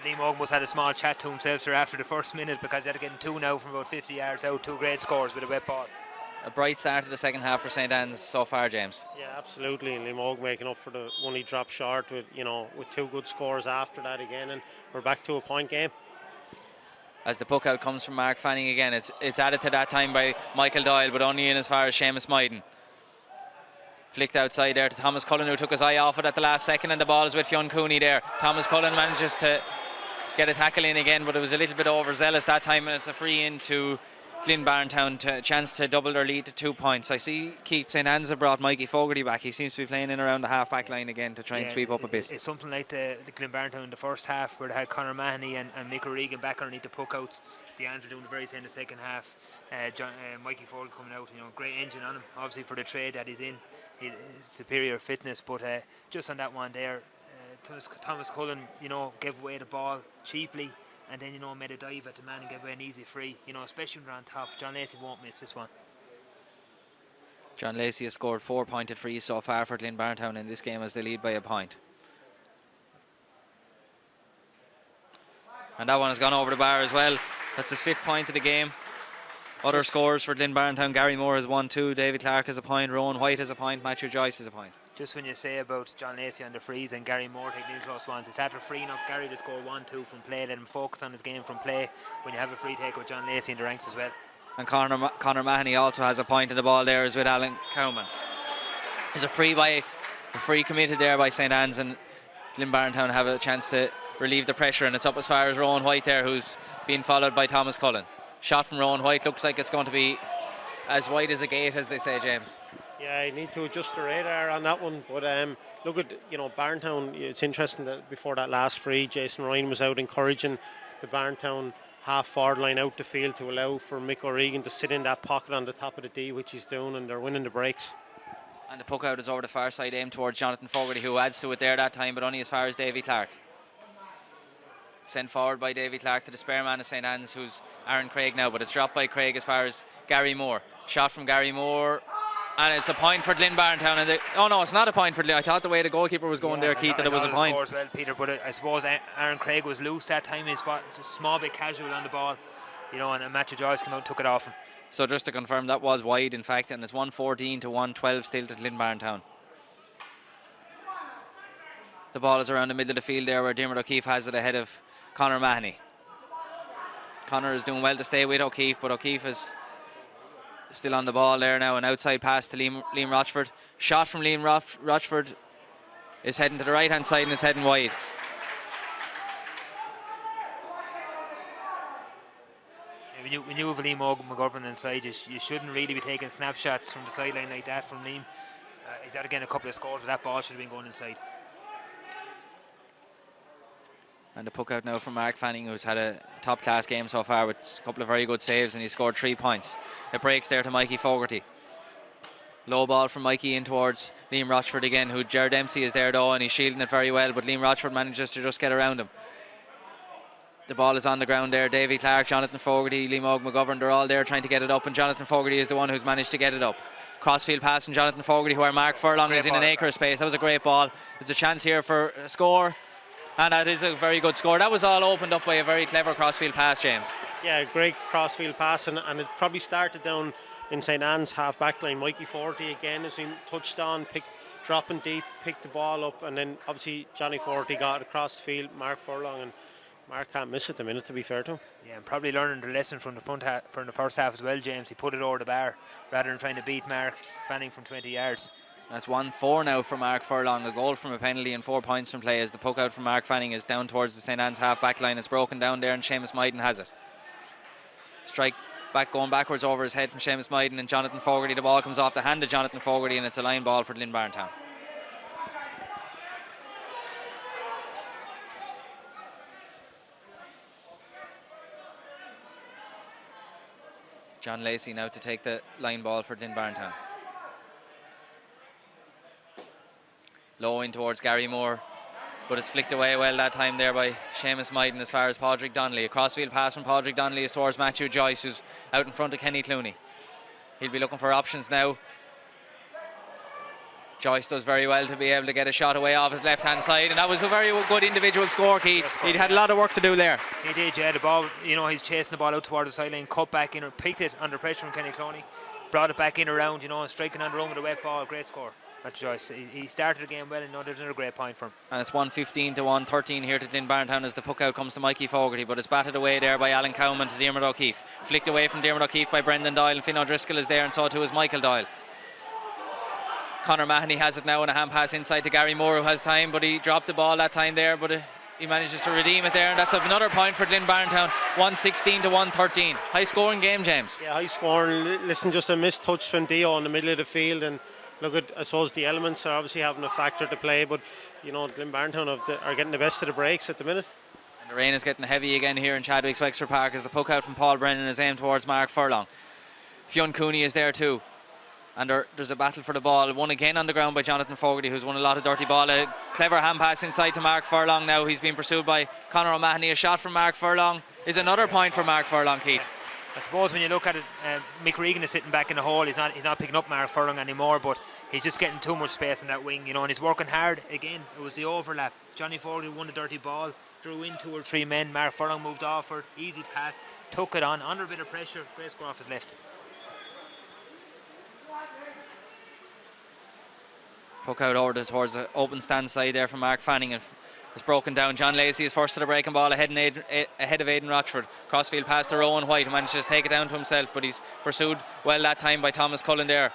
Liam Ogan must have had a small chat to himself there after the first minute, because they're getting 2 now from about 50 yards out. 2 great scores with a wet ball. A bright start to the second half for St. Anne's so far, James. Yeah, absolutely. And Liam Ogan making up for the one he dropped short with, you know, with 2 good scores after that again, and we're back to a point game. As the puck out comes from Mark Fanning again, it's added to that time by Michael Doyle, but only in as far as Seamus Myden. Flicked outside there to Thomas Cullen, who took his eye off it at the last second, and the ball is with Fionn Cooney there. Thomas Cullen manages to get a tackle in again, but it was a little bit overzealous that time, and it's a free in to Glynn-Barntown, to a chance to double their lead to 2 points. I see Keith St. Anne's have brought Mikey Fogarty back. He seems to be playing in around the half-back line again to try and sweep up a bit. It's something like the Glynn-Barntown in the first half, where they had Conor Mahoney and Mick O'Regan back underneath the puck outs. The Anns are doing the very same in the second half. Mikey Fogarty coming out, you know, great engine on him, obviously for the trade that he's in. Superior fitness, but just on that one there, Thomas Cullen, you know, gave away the ball cheaply, and then, you know, made a dive at the man and gave away an easy free, you know, especially when they're on top. John Lacey won't miss this one. John Lacey has scored 4 pointed frees so far for Glynn-Barntown in this game as they lead by a point. And that one has gone over the bar as well. That's his 5th point of the game. Other scores for Glynn-Barntown: Gary Moore has 1-2, David Clark has a point, Rowan White has a point, Matthew Joyce has a point. Just when you say about John Lacey on the frees and Gary Moore taking in close ones, it's after freeing up Gary to score 1-2 from play. Let him focus on his game from play when you have a free take with John Lacey in the ranks as well. And Conor Mahoney also has a point in the ball there, is with Alan Cowman. There's a free committed there by St. Anne's, and Glynn-Barntown have a chance to relieve the pressure, and it's up as far as Rowan White there, who's being followed by Thomas Cullen. Shot from Rowan White, looks like it's going to be as wide as a gate, as they say, James. Yeah, you need to adjust the radar on that one, but look at, you know, Barntown. It's interesting that before that last free, Jason Ryan was out encouraging the Barntown half forward line out the field to allow for Mick O'Regan to sit in that pocket on the top of the D, which he's doing, and they're winning the breaks. And the puck out is over the far side, aimed towards Jonathan Fogarty, who adds to it there that time, but only as far as Davy Clark. Sent forward by Davy Clark to the spare man of St. Anne's, who's Aaron Craig now, but it's dropped by Craig as far as Gary Moore. Shot from Gary Moore, and it's a point for Glynn-Barntown. And oh no, it's not a point for Glynn. I thought the way the goalkeeper was going there, Keith, that it was a point. Scores well, Peter, but I suppose Aaron Craig was loose that time. He's a small bit casual on the ball, you know, and Matthew Joyce came out and took it off him. So just to confirm, that was wide, in fact, and it's 114 to 112 still to Glynn-Barntown. The ball is around the middle of the field there, where Diarmuid O'Keefe has it ahead of Conor Mahoney. Conor is doing well to stay with O'Keefe, but O'Keefe is still on the ball there now. An outside pass to Liam Rochford. Shot from Liam Rochford is heading to the right hand side and is heading wide. When you have Liam McGovern inside, you shouldn't really be taking snapshots from the sideline like that from Liam. He's out again a couple of scores, but that ball should have been going inside. And the puck out now from Mark Fanning, who's had a top class game so far with a couple of very good saves, and he scored 3 points. It breaks there to Mikey Fogarty. Low ball from Mikey in towards Liam Rochford again, who Jared Dempsey is there though, and he's shielding it very well, but Liam Rochford manages to just get around him. The ball is on the ground there. Davy Clark, Jonathan Fogarty, Liam McGovern, they're all there trying to get it up, and Jonathan Fogarty is the one who's managed to get it up. Crossfield pass from Jonathan Fogarty, where Mark Furlong is in an acre of space. That was a great ball. There's a chance here for a score, and that is a very good score. That was all opened up by a very clever crossfield pass, James. Yeah, great crossfield pass, and it probably started down in St. Anne's half back line. Mikey Fogarty again has been touched on, dropping deep, picked the ball up, and then obviously Johnny Fogarty got it across the field, Mark Furlong, and Mark can't miss it the minute, to be fair to him. Yeah, and probably learning the lesson from the first half as well, James. He put it over the bar rather than trying to beat Mark Fanning from 20 yards. That's 1-4 now for Mark Furlong. A goal from a penalty and 4 points from play as the puck out from Mark Fanning is down towards the St. Anne's half back line. It's broken down there and Seamus Myden has it. Strike back going backwards over his head from Seamus Myden, and Jonathan Fogarty. The ball comes off the hand of Jonathan Fogarty, and it's a line ball for Glynn-Barntown. John Lacey now to take the line ball for Glynn-Barntown. Low in towards Gary Moore, but it's flicked away well that time there by Seamus Myden as far as Padraig Donnelly. A crossfield pass from Padraig Donnelly is towards Matthew Joyce, who's out in front of Kenny Clooney. He'll be looking for options now. Joyce does very well to be able to get a shot away off his left hand side, and that was a very good individual score, Keith. He'd had a lot of work to do there. He did, yeah. The ball, he's chasing the ball out towards the sideline, cut back in, or picked it under pressure from Kenny Clooney, brought it back in around, and striking on the run with a wet ball. Great score. That's Joyce. He started the game well, and there's another great point for him. And it's 115 to 113 here to Glynn-Barntown as the puck out comes to Mikey Fogarty, but it's batted away there by Alan Cowman to Diarmuid O'Keefe. Flicked away from Diarmuid O'Keefe by Brendan Doyle, and Finn O'Driscoll is there, and so too is Michael Doyle. Conor Mahoney has it now in a hand pass inside to Gary Moore, who has time, but he dropped the ball that time there, but he manages to redeem it there, and that's another point for Glynn-Barntown. 116 to 113. High scoring game, James. Yeah, high scoring. Listen, just a missed touch from Dio in the middle of the field, and look at, I suppose the elements are obviously having a factor to play, but Glynn-Barntown are getting the best of the breaks at the minute. And the rain is getting heavy again here in Chadwick's Wexford Park as the puck out from Paul Brennan is aimed towards Mark Furlong. Fionn Cooney is there too. And there's a battle for the ball. One again on the ground by Jonathan Fogarty, who's won a lot of dirty ball. A clever hand pass inside to Mark Furlong now. He's been pursued by Conor O'Mahony. A shot from Mark Furlong is another point for Mark Furlong, Keith. I suppose when you look at it, Mick Regan is sitting back in the hole. He's not picking up Mark Furlong anymore, but he's just getting too much space in that wing, and he's working hard. Again, it was the overlap. Johnny Fogarty won the dirty ball, drew in 2 or 3 men. Mark Furlong moved off for easy pass, took it on under a bit of pressure. Great score off his left. Puck out over towards the open stand side there from Mark Fanning, and it's broken down. John Lacey is first to the breaking ball ahead of Aidan Rochford. Crossfield pass to Rowan White, who manages to take it down to himself, but he's pursued well that time by Thomas Cullen there.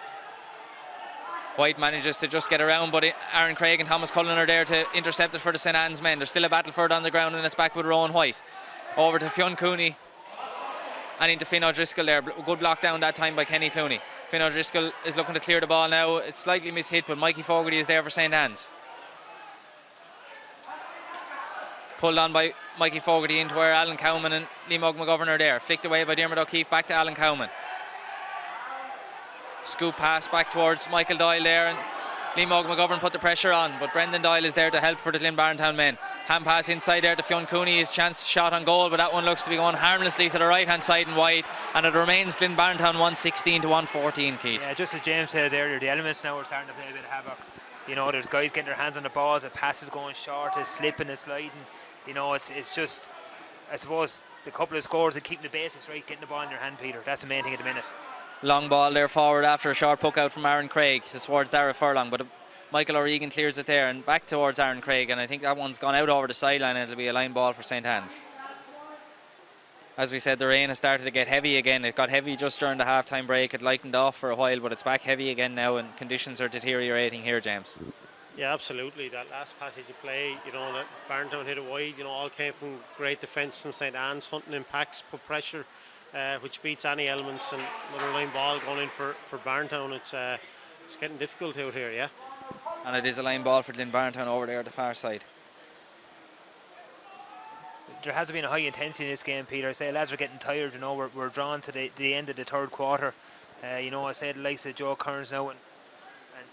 White manages to just get around, but Aaron Craig and Thomas Cullen are there to intercept it for the St. Anne's men. There's still a battle for it on the ground, and it's back with Rowan White. Over to Fionn Cooney and into Finn O'Driscoll there. Good block down that time by Kenny Clooney. Finn O'Driscoll is looking to clear the ball now. It's slightly mishit, but Mikey Fogarty is there for St. Anne's. Pulled on by Mikey Fogarty into where Alan Cowman and Liam McGovern are there. Flicked away by Diarmuid O'Keefe, back to Alan Cowman. Scoop pass back towards Michael Doyle there, and Liam McGovern put the pressure on, but Brendan Doyle is there to help for the Glynn-Barntown men. Hand pass inside there to Fionn Cooney, his chance shot on goal, but that one looks to be going harmlessly to the right hand side and wide, and it remains Glynn-Barntown 116 to 114, Keith. Yeah, just as James says earlier, the elements now are starting to play a bit of havoc. There's guys getting their hands on the balls, a pass is going short, a slipping, a sliding. It's just, I suppose, the couple of scores and keeping the basics right, getting the ball in your hand, Peter. That's the main thing at the minute. Long ball there forward after a short puck out from Aaron Craig towards Dara Furlong, but Michael O'Regan clears it there and back towards Aaron Craig, and I think that one's gone out over the sideline, and it'll be a line ball for St. Anne's. As we said, the rain has started to get heavy again. It got heavy just during the half-time break. It lightened off for a while, but it's back heavy again now, and conditions are deteriorating here, James. Yeah, absolutely. That last passage of play, that Barntown hit it wide, all came from great defence from St. Anne's, hunting in packs, put pressure, which beats any elements, and another line ball going in for Barntown. It's getting difficult out here, yeah. And it is a line ball for Glynn-Barntown over there at the far side. there has been a high intensity in this game, Peter. I say lads are getting tired. You know, we're drawn to the end of the third quarter. You know, I said the likes of Joe Kearns now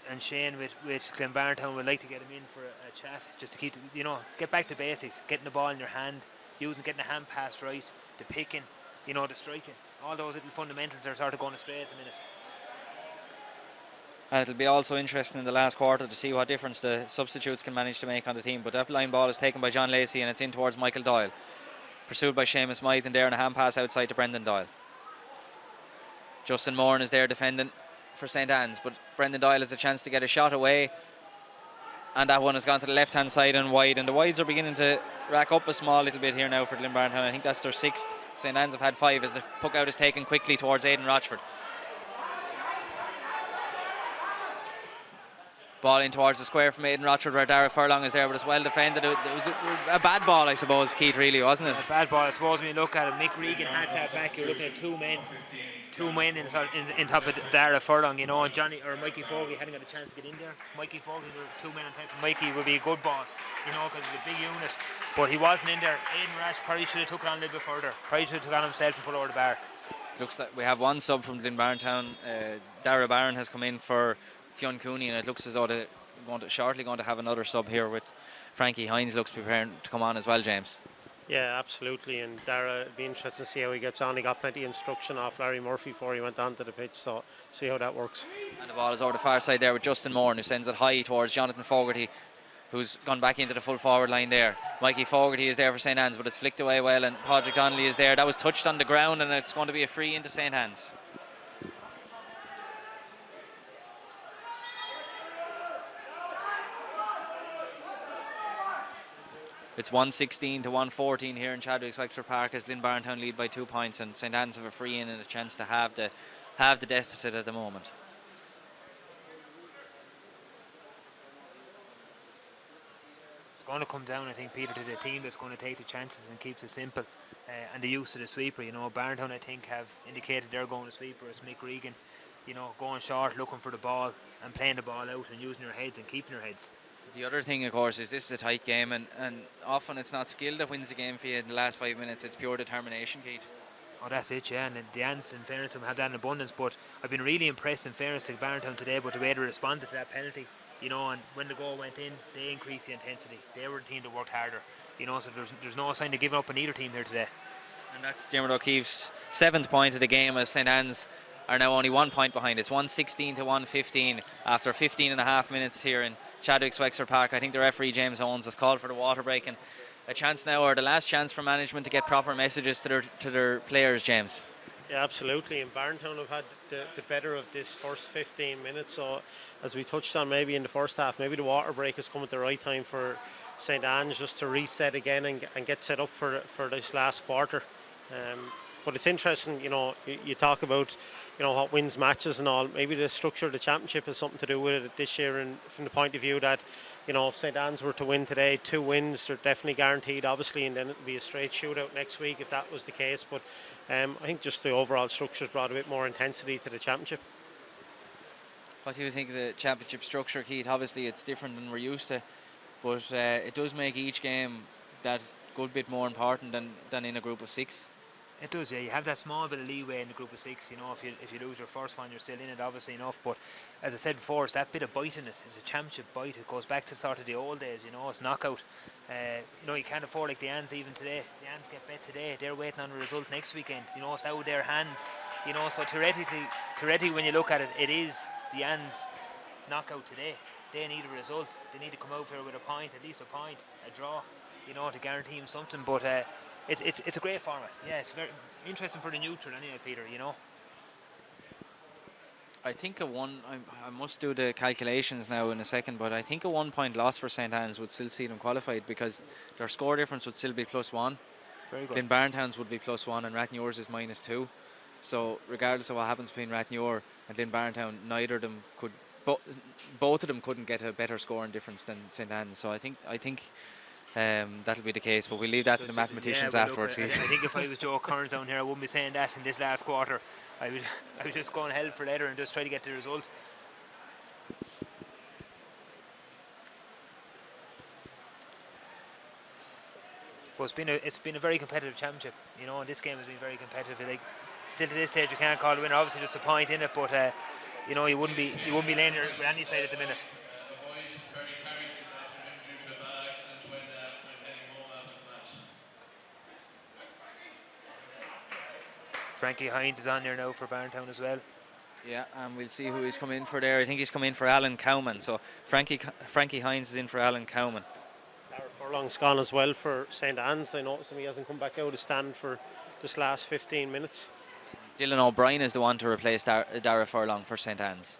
and Shane with Glynn-Barntown would like to get him in for a chat, just to keep, you know, get back to basics, getting the ball in your hand, getting the hand pass right, the picking, you know, the striking. All those little fundamentals are sort of going astray at the minute. It'll be also interesting in the last quarter to see what difference the substitutes can manage to make on the team. But that line ball is taken by John Lacey and it's in towards Michael Doyle. Pursued by Seamus Mythe and there in a hand pass outside to Brendan Doyle. Justin Moran is there defending for St. Anne's, but Brendan Doyle has a chance to get a shot away. And that one has gone to the left hand side and wide. And the wides are beginning to rack up a small little bit here now for Glynn-Barntown. I think that's their 6th. St. Anne's have had 5 as the puck out is taken quickly towards Aidan Rochford. Ball in towards the square from Aidan Rochford where Dara Furlong is there, but it's well defended. It was a bad ball, I suppose, Keith, really, wasn't it? A bad ball, I suppose. When you look at it, Mick Regan has that back. You're looking at two men in top of Dara Furlong, you know, and Johnny or Mikey Fogarty hadn't got a chance to get in there. Mikey Fogarty, there were 2 men on top of Mikey, would be a good ball, you know, because it's a big unit. But he wasn't in there. Aidan Rash probably should have took it on a little bit further. Probably should have took it on himself and put it over the bar. Looks like we have one sub from Glynn-Barntown. Dara Barron has come in for Fionn Cooney, and it looks as though they're shortly going to have another sub here with Frankie Hines looks preparing to come on as well, James. Yeah, absolutely, and Dara, it'd be interesting to see how he gets on. He got plenty of instruction off Larry Murphy before he went onto the pitch, so see how that works. And the ball is over the far side there with Justin Moore, who sends it high towards Jonathan Fogarty, who's gone back into the full forward line there. Mikey Fogarty is there for St. Anne's, but it's flicked away well, and Padraig Donnelly is there. That was touched on the ground, and it's going to be a free into St. Anne's. It's 116 to 114 here in Chadwick's Wexford Park as Glynn-Barntown lead by 2 points, and St. Anne's have a free in and a chance to have the deficit at the moment. It's going to come down, I think, Peter, to the team that's going to take the chances and keeps it simple, and the use of the sweeper. You know, Barntown, I think, have indicated they're going to sweeper as Mick Regan, you know, going short, looking for the ball and playing the ball out and using their heads and keeping their heads. The other thing, of course, is this is a tight game, and often it's not skill that wins the game for you in the last 5 minutes, it's pure determination, Keith. Oh, that's it, yeah, and the Ants, in fairness, have that in abundance, but I've been really impressed, in fairness to Barntown today, but the way they responded to that penalty, you know, and when the goal went in, they increased the intensity. They were the team that worked harder, you know, so there's no sign of giving up on either team here today. And that's Dermot O'Keefe's 7th point of the game as St. Anne's are now only 1 point behind. It's 116 to 115 after 15 and a half minutes here in Chadwick's Wexford Park. I think the referee James Owens has called for the water break, and a chance now, or the last chance for management to get proper messages to their players, James. Yeah, absolutely, and Barntown have had the better of this first 15 minutes, so as we touched on maybe in the first half, maybe the water break has come at the right time for St. Anne's just to reset again and get set up for this last quarter. But it's interesting, you know, you talk about, you know, what wins matches and all. Maybe the structure of the championship has something to do with it this year, and from the point of view that, you know, if St. Anne's were to win today, 2 wins, they're definitely guaranteed, obviously, and then it would be a straight shootout next week if that was the case. But I think just the overall structure's brought a bit more intensity to the championship. What do you think of the championship structure, Keith? Obviously, it's different than we're used to, but it does make each game that good bit more important than in a group of 6. It does, yeah. You have that small bit of leeway in the group of 6. You know, if you lose your first one, you're still in it, obviously enough. But as I said before, it's that bit of bite in it. It's a championship bite. It goes back to sort of the old days. You know, it's knockout. You know, you can't afford like the Ants even today. The Ants get bet today. They're waiting on a result next weekend. You know, it's out of their hands. You know, so theoretically, when you look at it, it is the Ants knockout today. They need a result. They need to come out here with a point, at least a point, a draw. You know, to guarantee them something. But it's a great format. Yeah, it's very interesting for the neutral anyway, Peter, you know. I think I must do the calculations now in a second, but I think a 1 point loss for St. Anne's would still see them qualified because their score difference would still be +1. Very good. Glynn-Barntown's would be +1 and Rathnew's is -2. So regardless of what happens between Rathnure and Glynn-Barntown, neither of them could, both of them couldn't get a better scoring difference than St. Anne's. So I think that'll be the case, but we'll leave that to the mathematicians afterwards. Look, I think if I was Joe Kearns down here, I wouldn't be saying that in this last quarter. I would just go on hell for leather and just try to get the result. but it's been a very competitive championship, you know, and this game has been very competitive. Like, still to this stage you can't call it a winner, obviously just a point in it, but you know, you wouldn't be laying there with any side at the minute. Frankie Hines is on there now for Barntown as well. Yeah, and we'll see who he's come in for there. I think he's come in for Alan Cowman. So Frankie Hines is in for Alan Cowman. Dara Furlong's gone as well for St. Anne's. I noticed him, he hasn't come back out of stand for this last 15 minutes. Dylan O'Brien is the one to replace Dara Furlong for St. Anne's.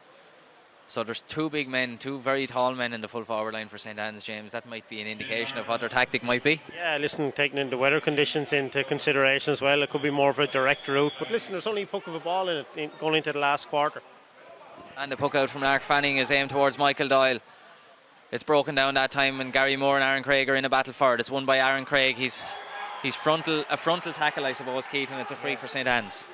So there's two big men, two very tall men in the full forward line for St. Anne's, James. That might be an indication of what their tactic might be. Yeah, listen, taking in the weather conditions into consideration as well, it could be more of a direct route. But listen, there's only a puck of a ball in it going into the last quarter. And the puck out from Mark Fanning is aimed towards Michael Doyle. It's broken down that time, and Gary Moore and Aaron Craig are in a battle for it. It's won by Aaron Craig. He's a frontal tackle, I suppose, Keith, and it's a free for St. Anne's.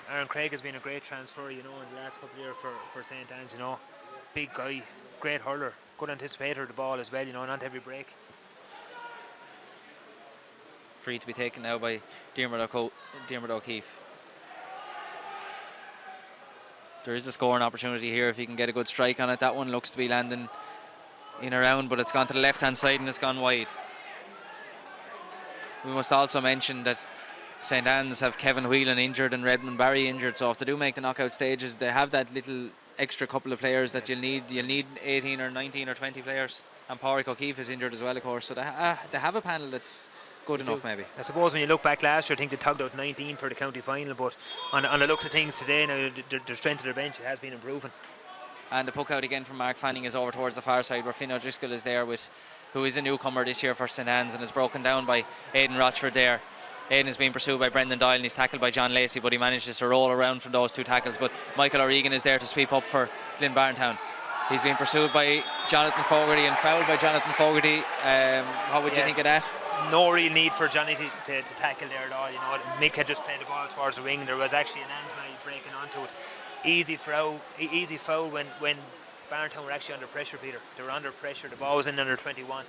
Aaron Craig has been a great transfer, you know, in the last couple of years for St. Anne's, you know. Big guy, great hurler, good anticipator of the ball as well, you know, and onto every break. Free to be taken now by Diarmuid O'Keefe. There is a scoring opportunity here if he can get a good strike on it. That one looks to be landing in around, but it's gone to the left-hand side and it's gone wide. We must also mention that St. Anne's have Kevin Whelan injured and Redmond Barry injured, so if they do make the knockout stages, they have that little extra couple of players that you'll need 18 or 19 or 20 players, and Pádraig O'Keefe is injured as well, of course, so they have a panel that's good enough. Maybe I suppose when you look back last year, I think they tugged out 19 for the county final, but on the looks of things today now, the strength of their bench has been improving. And the puck out again from Mark Fanning is over towards the far side where Finn O'Driscoll is there, who is a newcomer this year for St. Anne's, and is broken down by Aidan Rochford there. Aidan is being pursued by Brendan Doyle and he's tackled by John Lacey, but he manages to roll around from those two tackles. But Michael O'Regan is there to sweep up for Glynn-Barntown. He's being pursued by Jonathan Fogarty and fouled by Jonathan Fogarty. What would you think of that? No real need for Johnny to tackle there at all. You know, Mick had just played the ball towards the wing. There was actually an Anthony breaking onto it. Easy foul when Barntown were actually under pressure, Peter. They were under pressure. The ball was in under 21.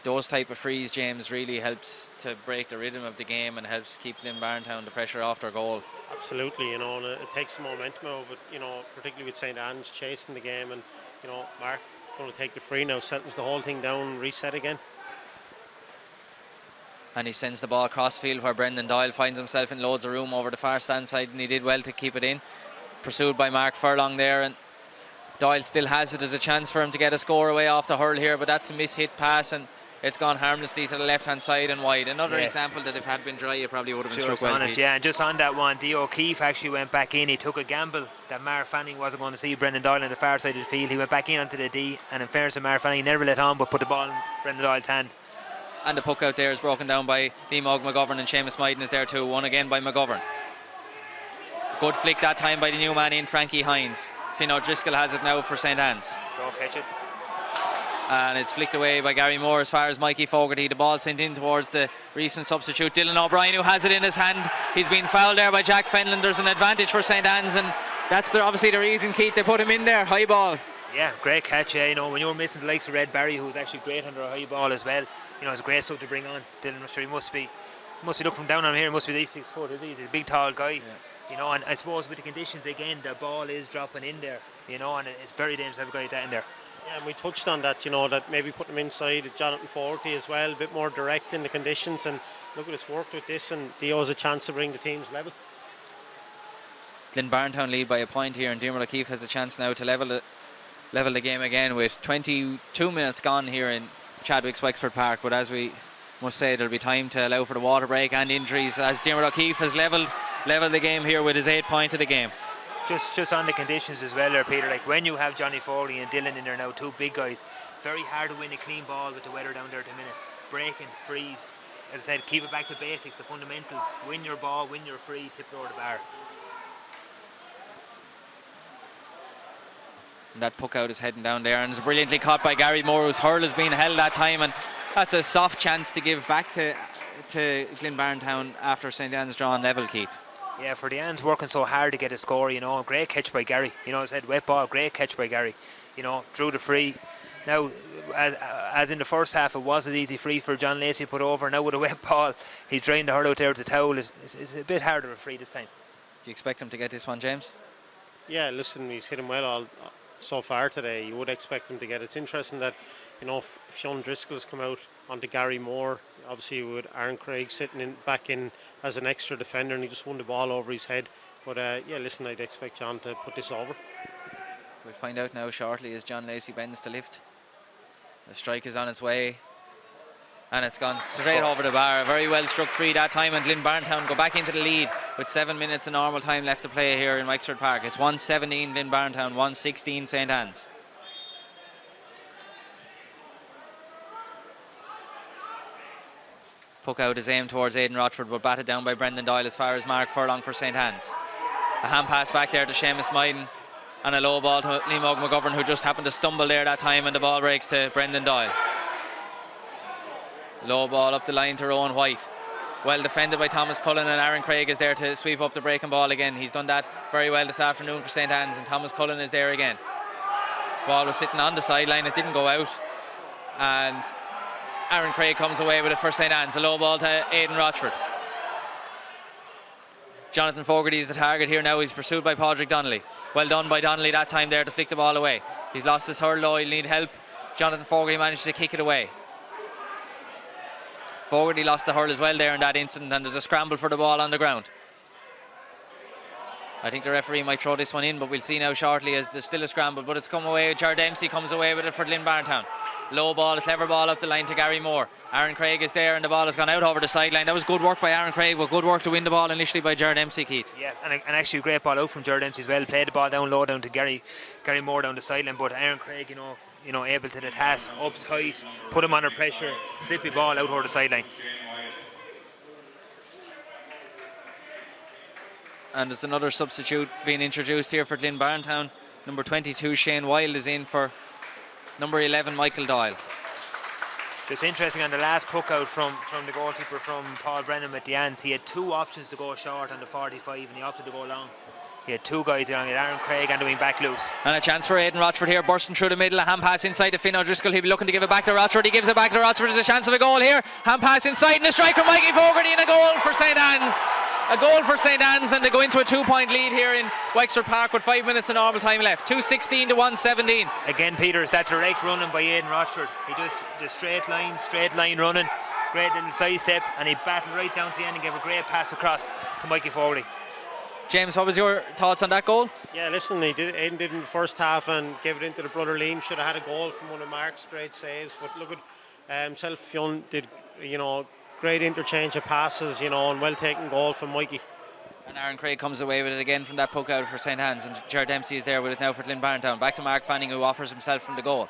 Those type of frees, James, really helps to break the rhythm of the game and helps keep Glynn-Barntown the pressure off their goal. Absolutely, you know, and it takes some momentum out, but you know, particularly with St. Anne's chasing the game, and you know, Mark going to take the free now, settles the whole thing down, reset again. And he sends the ball across field where Brendan Doyle finds himself in loads of room over the far stand side, and he did well to keep it in. Pursued by Mark Furlong there, and Doyle still has it as a chance for him to get a score away off the hurl here, but that's a mishit pass and it's gone harmlessly to the left hand side and wide. Another example that if it had been dry it probably would have been struck well. And just on that one, Dee O'Keefe actually went back in. He took a gamble that Mark Fanning wasn't going to see Brendan Doyle on the far side of the field. He went back in onto the D, and in fairness to Mark Fanning, he never let on but put the ball in Brendan Doyle's hand. And the puck out there is broken down by Liam McGovern, and Seamus Maiden is there too. One again by McGovern. Good flick that time by the new man in, Frankie Hines. Finn O'Driscoll has it now for St. Anne's. Don't catch it. And it's flicked away by Gary Moore as far as Mikey Fogarty. The ball sent in towards the recent substitute Dylan O'Brien, who has it in his hand. He's been fouled there by Jack Fenlon. There's an advantage for St. Anne's, and that's obviously the reason, Keith, they put him in there. High ball. Yeah, great catch. You know, when you were missing the likes of Red Barry, who was actually great under a high ball as well, you know, it's great stuff to bring on. Dylan, I'm sure he must be looking from down on here. He must be at least 6 foot. He's a big, tall guy. Yeah. You know, and I suppose with the conditions again, the ball is dropping in there. You know, and it's very dangerous to have a guy like that in there. Yeah, and we touched on that, you know, that maybe putting him inside Jonathan Fogarty as well, a bit more direct in the conditions, and look at it's worked with this, and Dio has a chance to bring the teams level. Glynn-Barntown lead by a point here, and Diarmuid O'Keefe has a chance now to level the game again with 22 minutes gone here in Chadwick's Wexford Park. But as we must say, there'll be time to allow for the water break and injuries, as Diarmuid O'Keefe has levelled the game here with his 8th point of the game. Just on the conditions as well there, Peter, like when you have Johnny Foley and Dylan in there now, two big guys, very hard to win a clean ball with the weather down there at the minute. Breaking, freeze, as I said, keep it back to basics, the fundamentals, win your ball, win your free, tip it over the bar. And that puck out is heading down there, and it's brilliantly caught by Gary Moore, whose hurl has been held that time, and that's a soft chance to give back to Glynn-Barntown after St. Anne's drawn level, Keith. Yeah, for the Anne's working so hard to get a score, you know, great catch by Gary. You know, I said wet ball, great catch by Gary. You know, drew the free. Now, as in the first half, it wasn't easy free for John Lacey to put over. Now with a wet ball, he drained the hurl out there with the towel. It's a bit harder of a free this time. Do you expect him to get this one, James? Yeah, listen, he's hit him well all so far today. You would expect him to get. It's interesting that, Fionn Driscoll's come out onto Gary Moore, obviously with Aaron Craig sitting back in as an extra defender, and he just won the ball over his head. But yeah, listen, I'd expect John to put this over. We'll find out now shortly as John Lacey bends to lift. The strike is on its way, and it's gone straight over the bar. A very well struck free that time, and Glynn-Barntown go back into the lead with 7 minutes of normal time left to play here in Wexford Park. It's 1-17 Glynn-Barntown, 1-16 St. Anne's. Puck out is aimed towards Aidan Rochford, but batted down by Brendan Doyle as far as Mark Furlong for St. Anne's. A hand pass back there to Seamus Myden, and a low ball to Liam McGovern, who just happened to stumble there that time, and the ball breaks to Brendan Doyle. Low ball up the line to Rowan White. Well defended by Thomas Cullen, and Aaron Craig is there to sweep up the breaking ball again. He's done that very well this afternoon for St. Anne's, and Thomas Cullen is there again. Ball was sitting on the sideline, it didn't go out, and Aaron Craig comes away with it for St. Anne's. A low ball to Aidan Rochford. Jonathan Fogarty is the target here now. He's pursued by Padraig Donnelly. Well done by Donnelly that time there to flick the ball away. He's lost his hurl though, he'll need help. Jonathan Fogarty managed to kick it away. Fogarty lost the hurl as well there in that incident, and there's a scramble for the ball on the ground. I think the referee might throw this one in, but we'll see now shortly as there's still a scramble, but it's come away. Jar Dempsey comes away with it for Glynn-Barntown. Low ball, a clever ball up the line to Gary Moore. Aaron Craig is there, and the ball has gone out over the sideline. That was good work by Aaron Craig, but good work to win the ball initially by Jar Dempsey, Keith. Yeah, and actually a great ball out from Jar Dempsey as well. Played the ball down low down to Gary Moore down the sideline, but Aaron Craig, able to the task, up tight, put him under pressure, slippy ball out over the sideline. And there's another substitute being introduced here for Glynn-Barntown. Number 22 Shane Wilde is in for number 11 Michael Doyle. It's interesting on the last puck out from the goalkeeper from Paul Brennan at the ends. He had two options to go short on the 45, and he opted to go long. He had two guys along it, Aaron Craig and the wing back loose. And a chance for Aidan Rochford here, bursting through the middle. A hand pass inside to Finn O'Driscoll. He'll be looking to give it back to Rochford. He gives it back to Rochford. There's a chance of a goal here. Hand pass inside, and a strike from Mikey Fogarty, and a goal for St. Anne's. A goal for St. Anne's, and they go into a 2-point lead here in Wexford Park with 5 minutes of normal time left. 2:16 to 1:17. Again, Peter, is that direct running by Aidan Rochford. He just the straight line running, great little side step, and he battled right down to the end and gave a great pass across to Mikey Fogarty. James, what was your thoughts on that goal? Yeah, listen, Aidan did in the first half and gave it into the brother Liam. Should have had a goal from one of Mark's great saves, but look at himself. Fionn did, great interchange of passes, and well taken goal from Mikey. And Aaron Craig comes away with it again from that poke out for St. Anne's, and Jar Dempsey is there with it now for Glynn-Barntown. Back to Mark Fanning, who offers himself from the goal.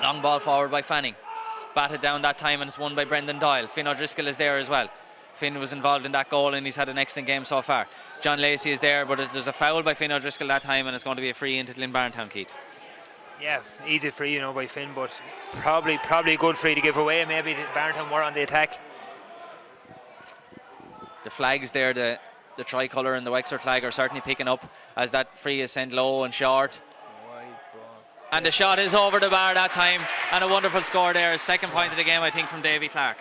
Long ball forward by Fanning. Batted down that time, and it's won by Brendan Doyle. Finn O'Driscoll is there as well. Finn was involved in that goal, and he's had an excellent game so far. John Lacey is there, but there's a foul by Finn O'Driscoll that time, and it's going to be a free into Glynn-Barntown, Keith. Yeah, easy free, by Finn, but probably a good free to give away. Maybe Barntown were on the attack. The flags there, the tricolour and the Wexford flag are certainly picking up as that free is sent low and short. And the shot is over the bar that time, and a wonderful score there. Second point of the game, I think, from Davy Clark.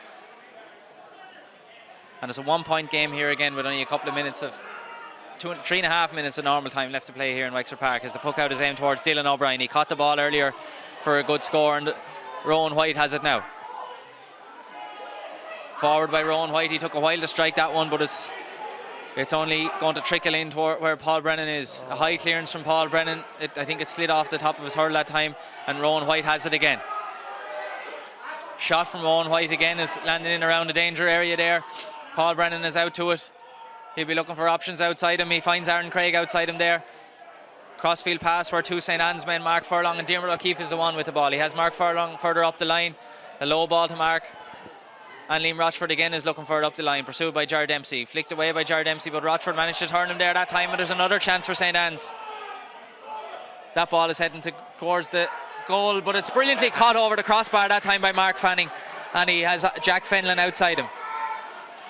And it's a 1-point game here again with only a couple of minutes of 3.5 minutes of normal time left to play here in Wexford Park as the puck out is aimed towards Dylan O'Brien. He caught the ball earlier for a good score, and Rowan White has it now. Forward by Rowan White. He took a while to strike that one, but it's only going to trickle in toward where Paul Brennan is. A high clearance from Paul Brennan. I think it slid off the top of his hurl that time, and Rowan White has it again. Shot from Rowan White again is landing in around the danger area there. Paul Brennan is out to it. He'll be looking for options outside him. He finds Aaron Craig outside him there. Crossfield pass where two St. Anne's men, Mark Furlong and Diarmuid O'Keefe, is the one with the ball. He has Mark Furlong further up the line. A low ball to Mark. And Liam Rochford again is looking for it up the line, pursued by Jar Dempsey. Flicked away by Jar Dempsey, but Rochford managed to turn him there that time, and there's another chance for St. Anne's. That ball is heading towards the goal, but it's brilliantly caught over the crossbar that time by Mark Fanning, and he has Jack Fenlon outside him.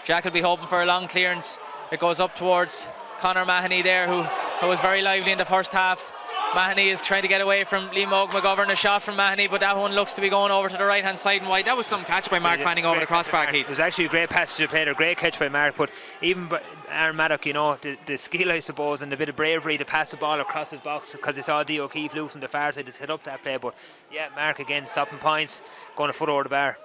Jack will be hoping for a long clearance. It goes up towards Conor Mahoney there, who was very lively in the first half. Mahoney is trying to get away from Liam McGovern. A shot from Mahoney, but that one looks to be going over to the right hand side and wide. That was some catch by Mark Fanning over the crossbar, Keith. It was actually a great pass to the player, a great catch by Mark, but even Aaron Maddock, you know, the skill, I suppose, and a bit of bravery to pass the ball across his box, because it's all D. O'Keefe loose on the far side to set up that play. But yeah, Mark again stopping points, going a foot over the bar.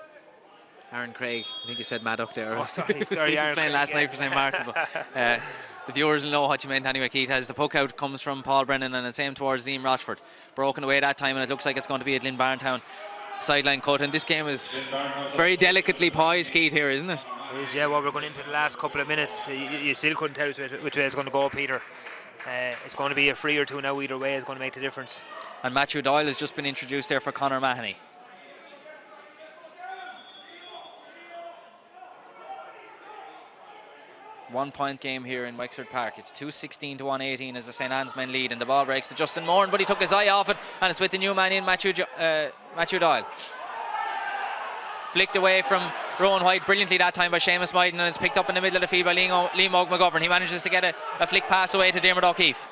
Aaron Craig, I think you said Maddock there. Oh, sorry, he was Aaron playing last night for St. Martin's. But, the viewers will know what you meant anyway, Keith. As the puck out comes from Paul Brennan and it's aimed towards Liam Rochford. Broken away that time, and it looks like it's going to be a Glynn-Barntown sideline cut. And this game is very delicately poised, Keith, here, isn't it? It is, yeah. Well, we're going into the last couple of minutes. You still couldn't tell which way it's going to go, Peter. It's going to be a free or two now. Either way is going to make the difference. And Matthew Doyle has just been introduced there for Conor Mahoney. One-point game here in Wexford Park. It's 2-16 to 1-18 as the St. Anne's men lead, and the ball breaks to Justin Moran, but he took his eye off it, and it's with the new man in, Matthew Doyle. Flicked away from Rowan White brilliantly that time by Seamus Myden, and it's picked up in the middle of the field by Liam McGovern. He manages to get a flick pass away to Dermot O'Keefe.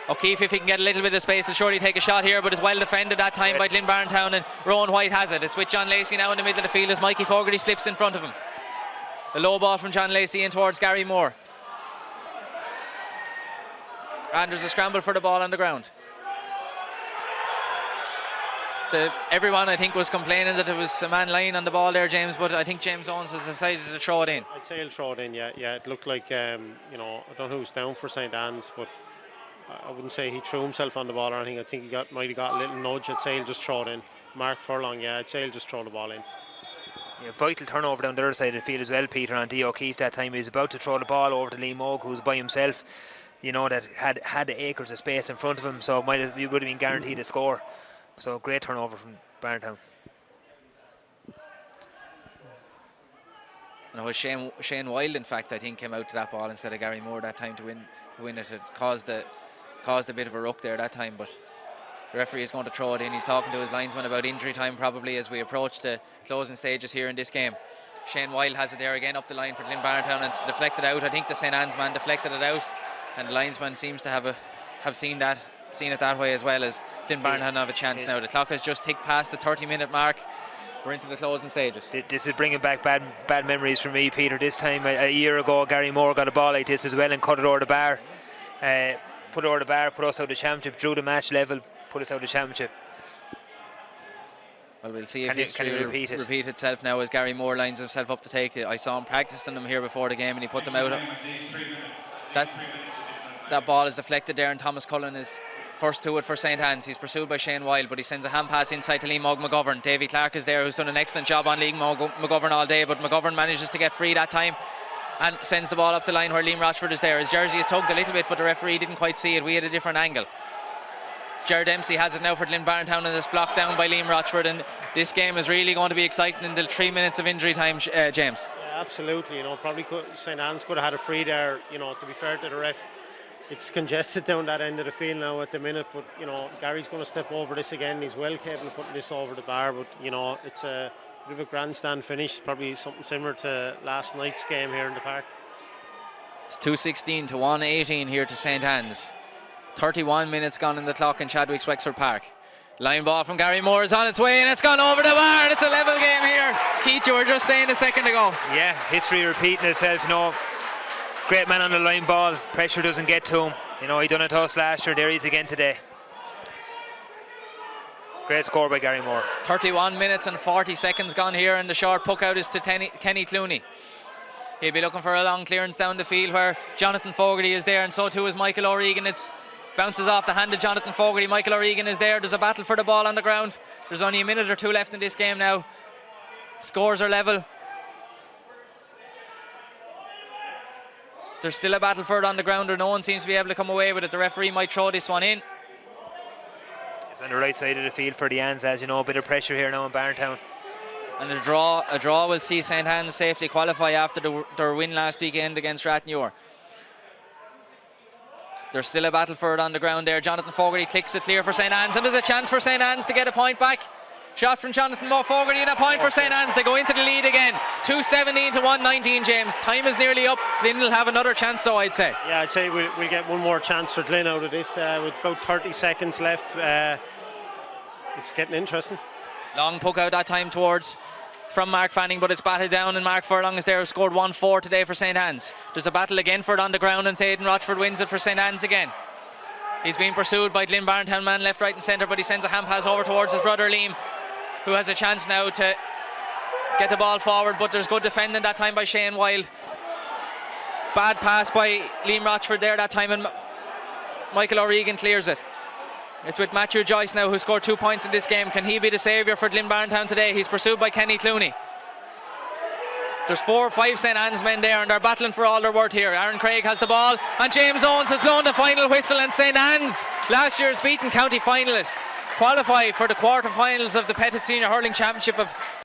O'Keefe, if he can get a little bit of space, will surely take a shot here, but is well defended that time by Glynn-Barntown, and Rowan White has it. It's with John Lacey now in the middle of the field as Mikey Fogarty slips in front of him. The low ball from John Lacey in towards Gary Moore. And there's a scramble for the ball on the ground. Everyone, I think, was complaining that there was a man lying on the ball there, James, but I think James Owens has decided to throw it in. I'd say he'll throw it in, yeah. It looked like, I don't know who's down for St. Anne's, but I wouldn't say he threw himself on the ball or anything. I think he might have got a little nudge. I'd say he'll just throw it in. Mark Furlong, I'd say he'll just throw the ball in. Yeah, vital turnover down the other side of the field as well, Peter, on D. O'Keefe that time. He was about to throw the ball over to Liam Moog, who was by himself, you know, that had acres of space in front of him, so he would have been guaranteed a score. So great turnover from Barntown. And it was Shane Wilde, in fact, I think, came out to that ball instead of Gary Moore that time to win it. It caused a bit of a ruck there that time, but the referee is going to throw it in. He's talking to his linesman about injury time probably as we approach the closing stages here in this game. Shane Wilde has it there again up the line for Glynn-Barntown, and it's deflected out. I think the St. Anne's man deflected it out, and the linesman seems to have seen it that way as well, as Glynn-Barntown have a chance now. The clock has just ticked past the 30-minute mark. We're into the closing stages. This is bringing back bad memories for me, Peter. This time a year ago, Gary Moore got a ball like this as well and cut it over the bar. Put it over the bar, put us out of the championship, drew the match level, put us out of the championship. Well, we'll see if history will repeat itself now as Gary Moore lines himself up to take it. I saw him practicing them here before the game, and he put them out. That ball is deflected there, and Thomas Cullen is first to it for St. Anne's. He's pursued by Shane Wilde, but he sends a hand pass inside to Liam McGovern. Davy Clark is there, who's done an excellent job on Liam McGovern all day, but McGovern manages to get free that time and sends the ball up the line where Liam Rochford is there. His jersey is tugged a little bit, but the referee didn't quite see it. We had a different angle. Jared Dempsey has it now for Glynn-Barntown, and it's blocked down by Liam Rochford, and this game is really going to be exciting until 3 minutes of injury time, James. Yeah, absolutely. Probably St. Anne's could have had a free there. To be fair to the ref, it's congested down that end of the field now at the minute, but Gary's going to step over this again. He's well capable of putting this over the bar, but it's a bit of a grandstand finish, probably something similar to last night's game here in the park. It's 2:16 to 1:18 here to St. Anne's. 31 minutes gone in the clock in Chadwick's Wexford Park. Line ball from Gary Moore is on its way, and it's gone over the bar, and it's a level game here. Keith, you were just saying a second ago. Yeah, history repeating itself. Great man on the line ball. Pressure doesn't get to him. He done it to us last year. There he is again today. Great score by Gary Moore. 31 minutes and 40 seconds gone here, and the short puck out is to Kenny Clooney. He'll be looking for a long clearance down the field where Jonathan Fogarty is there, and so too is Michael O'Regan. It bounces off the hand of Jonathan Fogarty. Michael O'Regan is there. There's a battle for the ball on the ground. There's only a minute or two left in this game now. Scores are level. There's still a battle for it on the ground, or no one seems to be able to come away with it. The referee might throw this one in. It's on the right side of the field for the Anns, as you know. A bit of pressure here now in Barntown. And a draw will see St. Anne's safely qualify after their win last weekend against Rathnewer. There's still a battle for it on the ground there. Jonathan Fogarty clicks it clear for St. Anne's, and there's a chance for St. Anne's to get a point back. Shot from Jonathan Fogarty and a point for St. Anne's. They go into the lead again. 2:17 to 1:19, James. Time is nearly up. Glynn will have another chance though, I'd say. Yeah, I'd say we'll get one more chance for Glynn out of this with about 30 seconds left. It's getting interesting. Long poke out that time towards from Mark Fanning, but it's batted down, and Mark Furlong is there, who scored 1-4 today for St. Anne's. There's a battle again for it on the ground, and Aidan Rochford wins it for St. Anne's again. He's being pursued by Glynn-Barntown, man left, right and centre, but he sends a hand pass over towards his brother Liam, who has a chance now to get the ball forward, but there's good defending that time by Shane Wilde. Bad pass by Liam Rochford there that time, and Michael O'Regan clears it. It's with Matthew Joyce now, who scored 2 points in this game. Can he be the saviour for Glynn-Barntown today? He's pursued by Kenny Clooney. There's 4 or 5 St. Anne's men there, and they're battling for all their worth here. Aaron Craig has the ball, and James Owens has blown the final whistle, and St. Anne's, last year's beaten county finalists, qualify for the quarter-finals of the Pettit Senior Hurling Championship of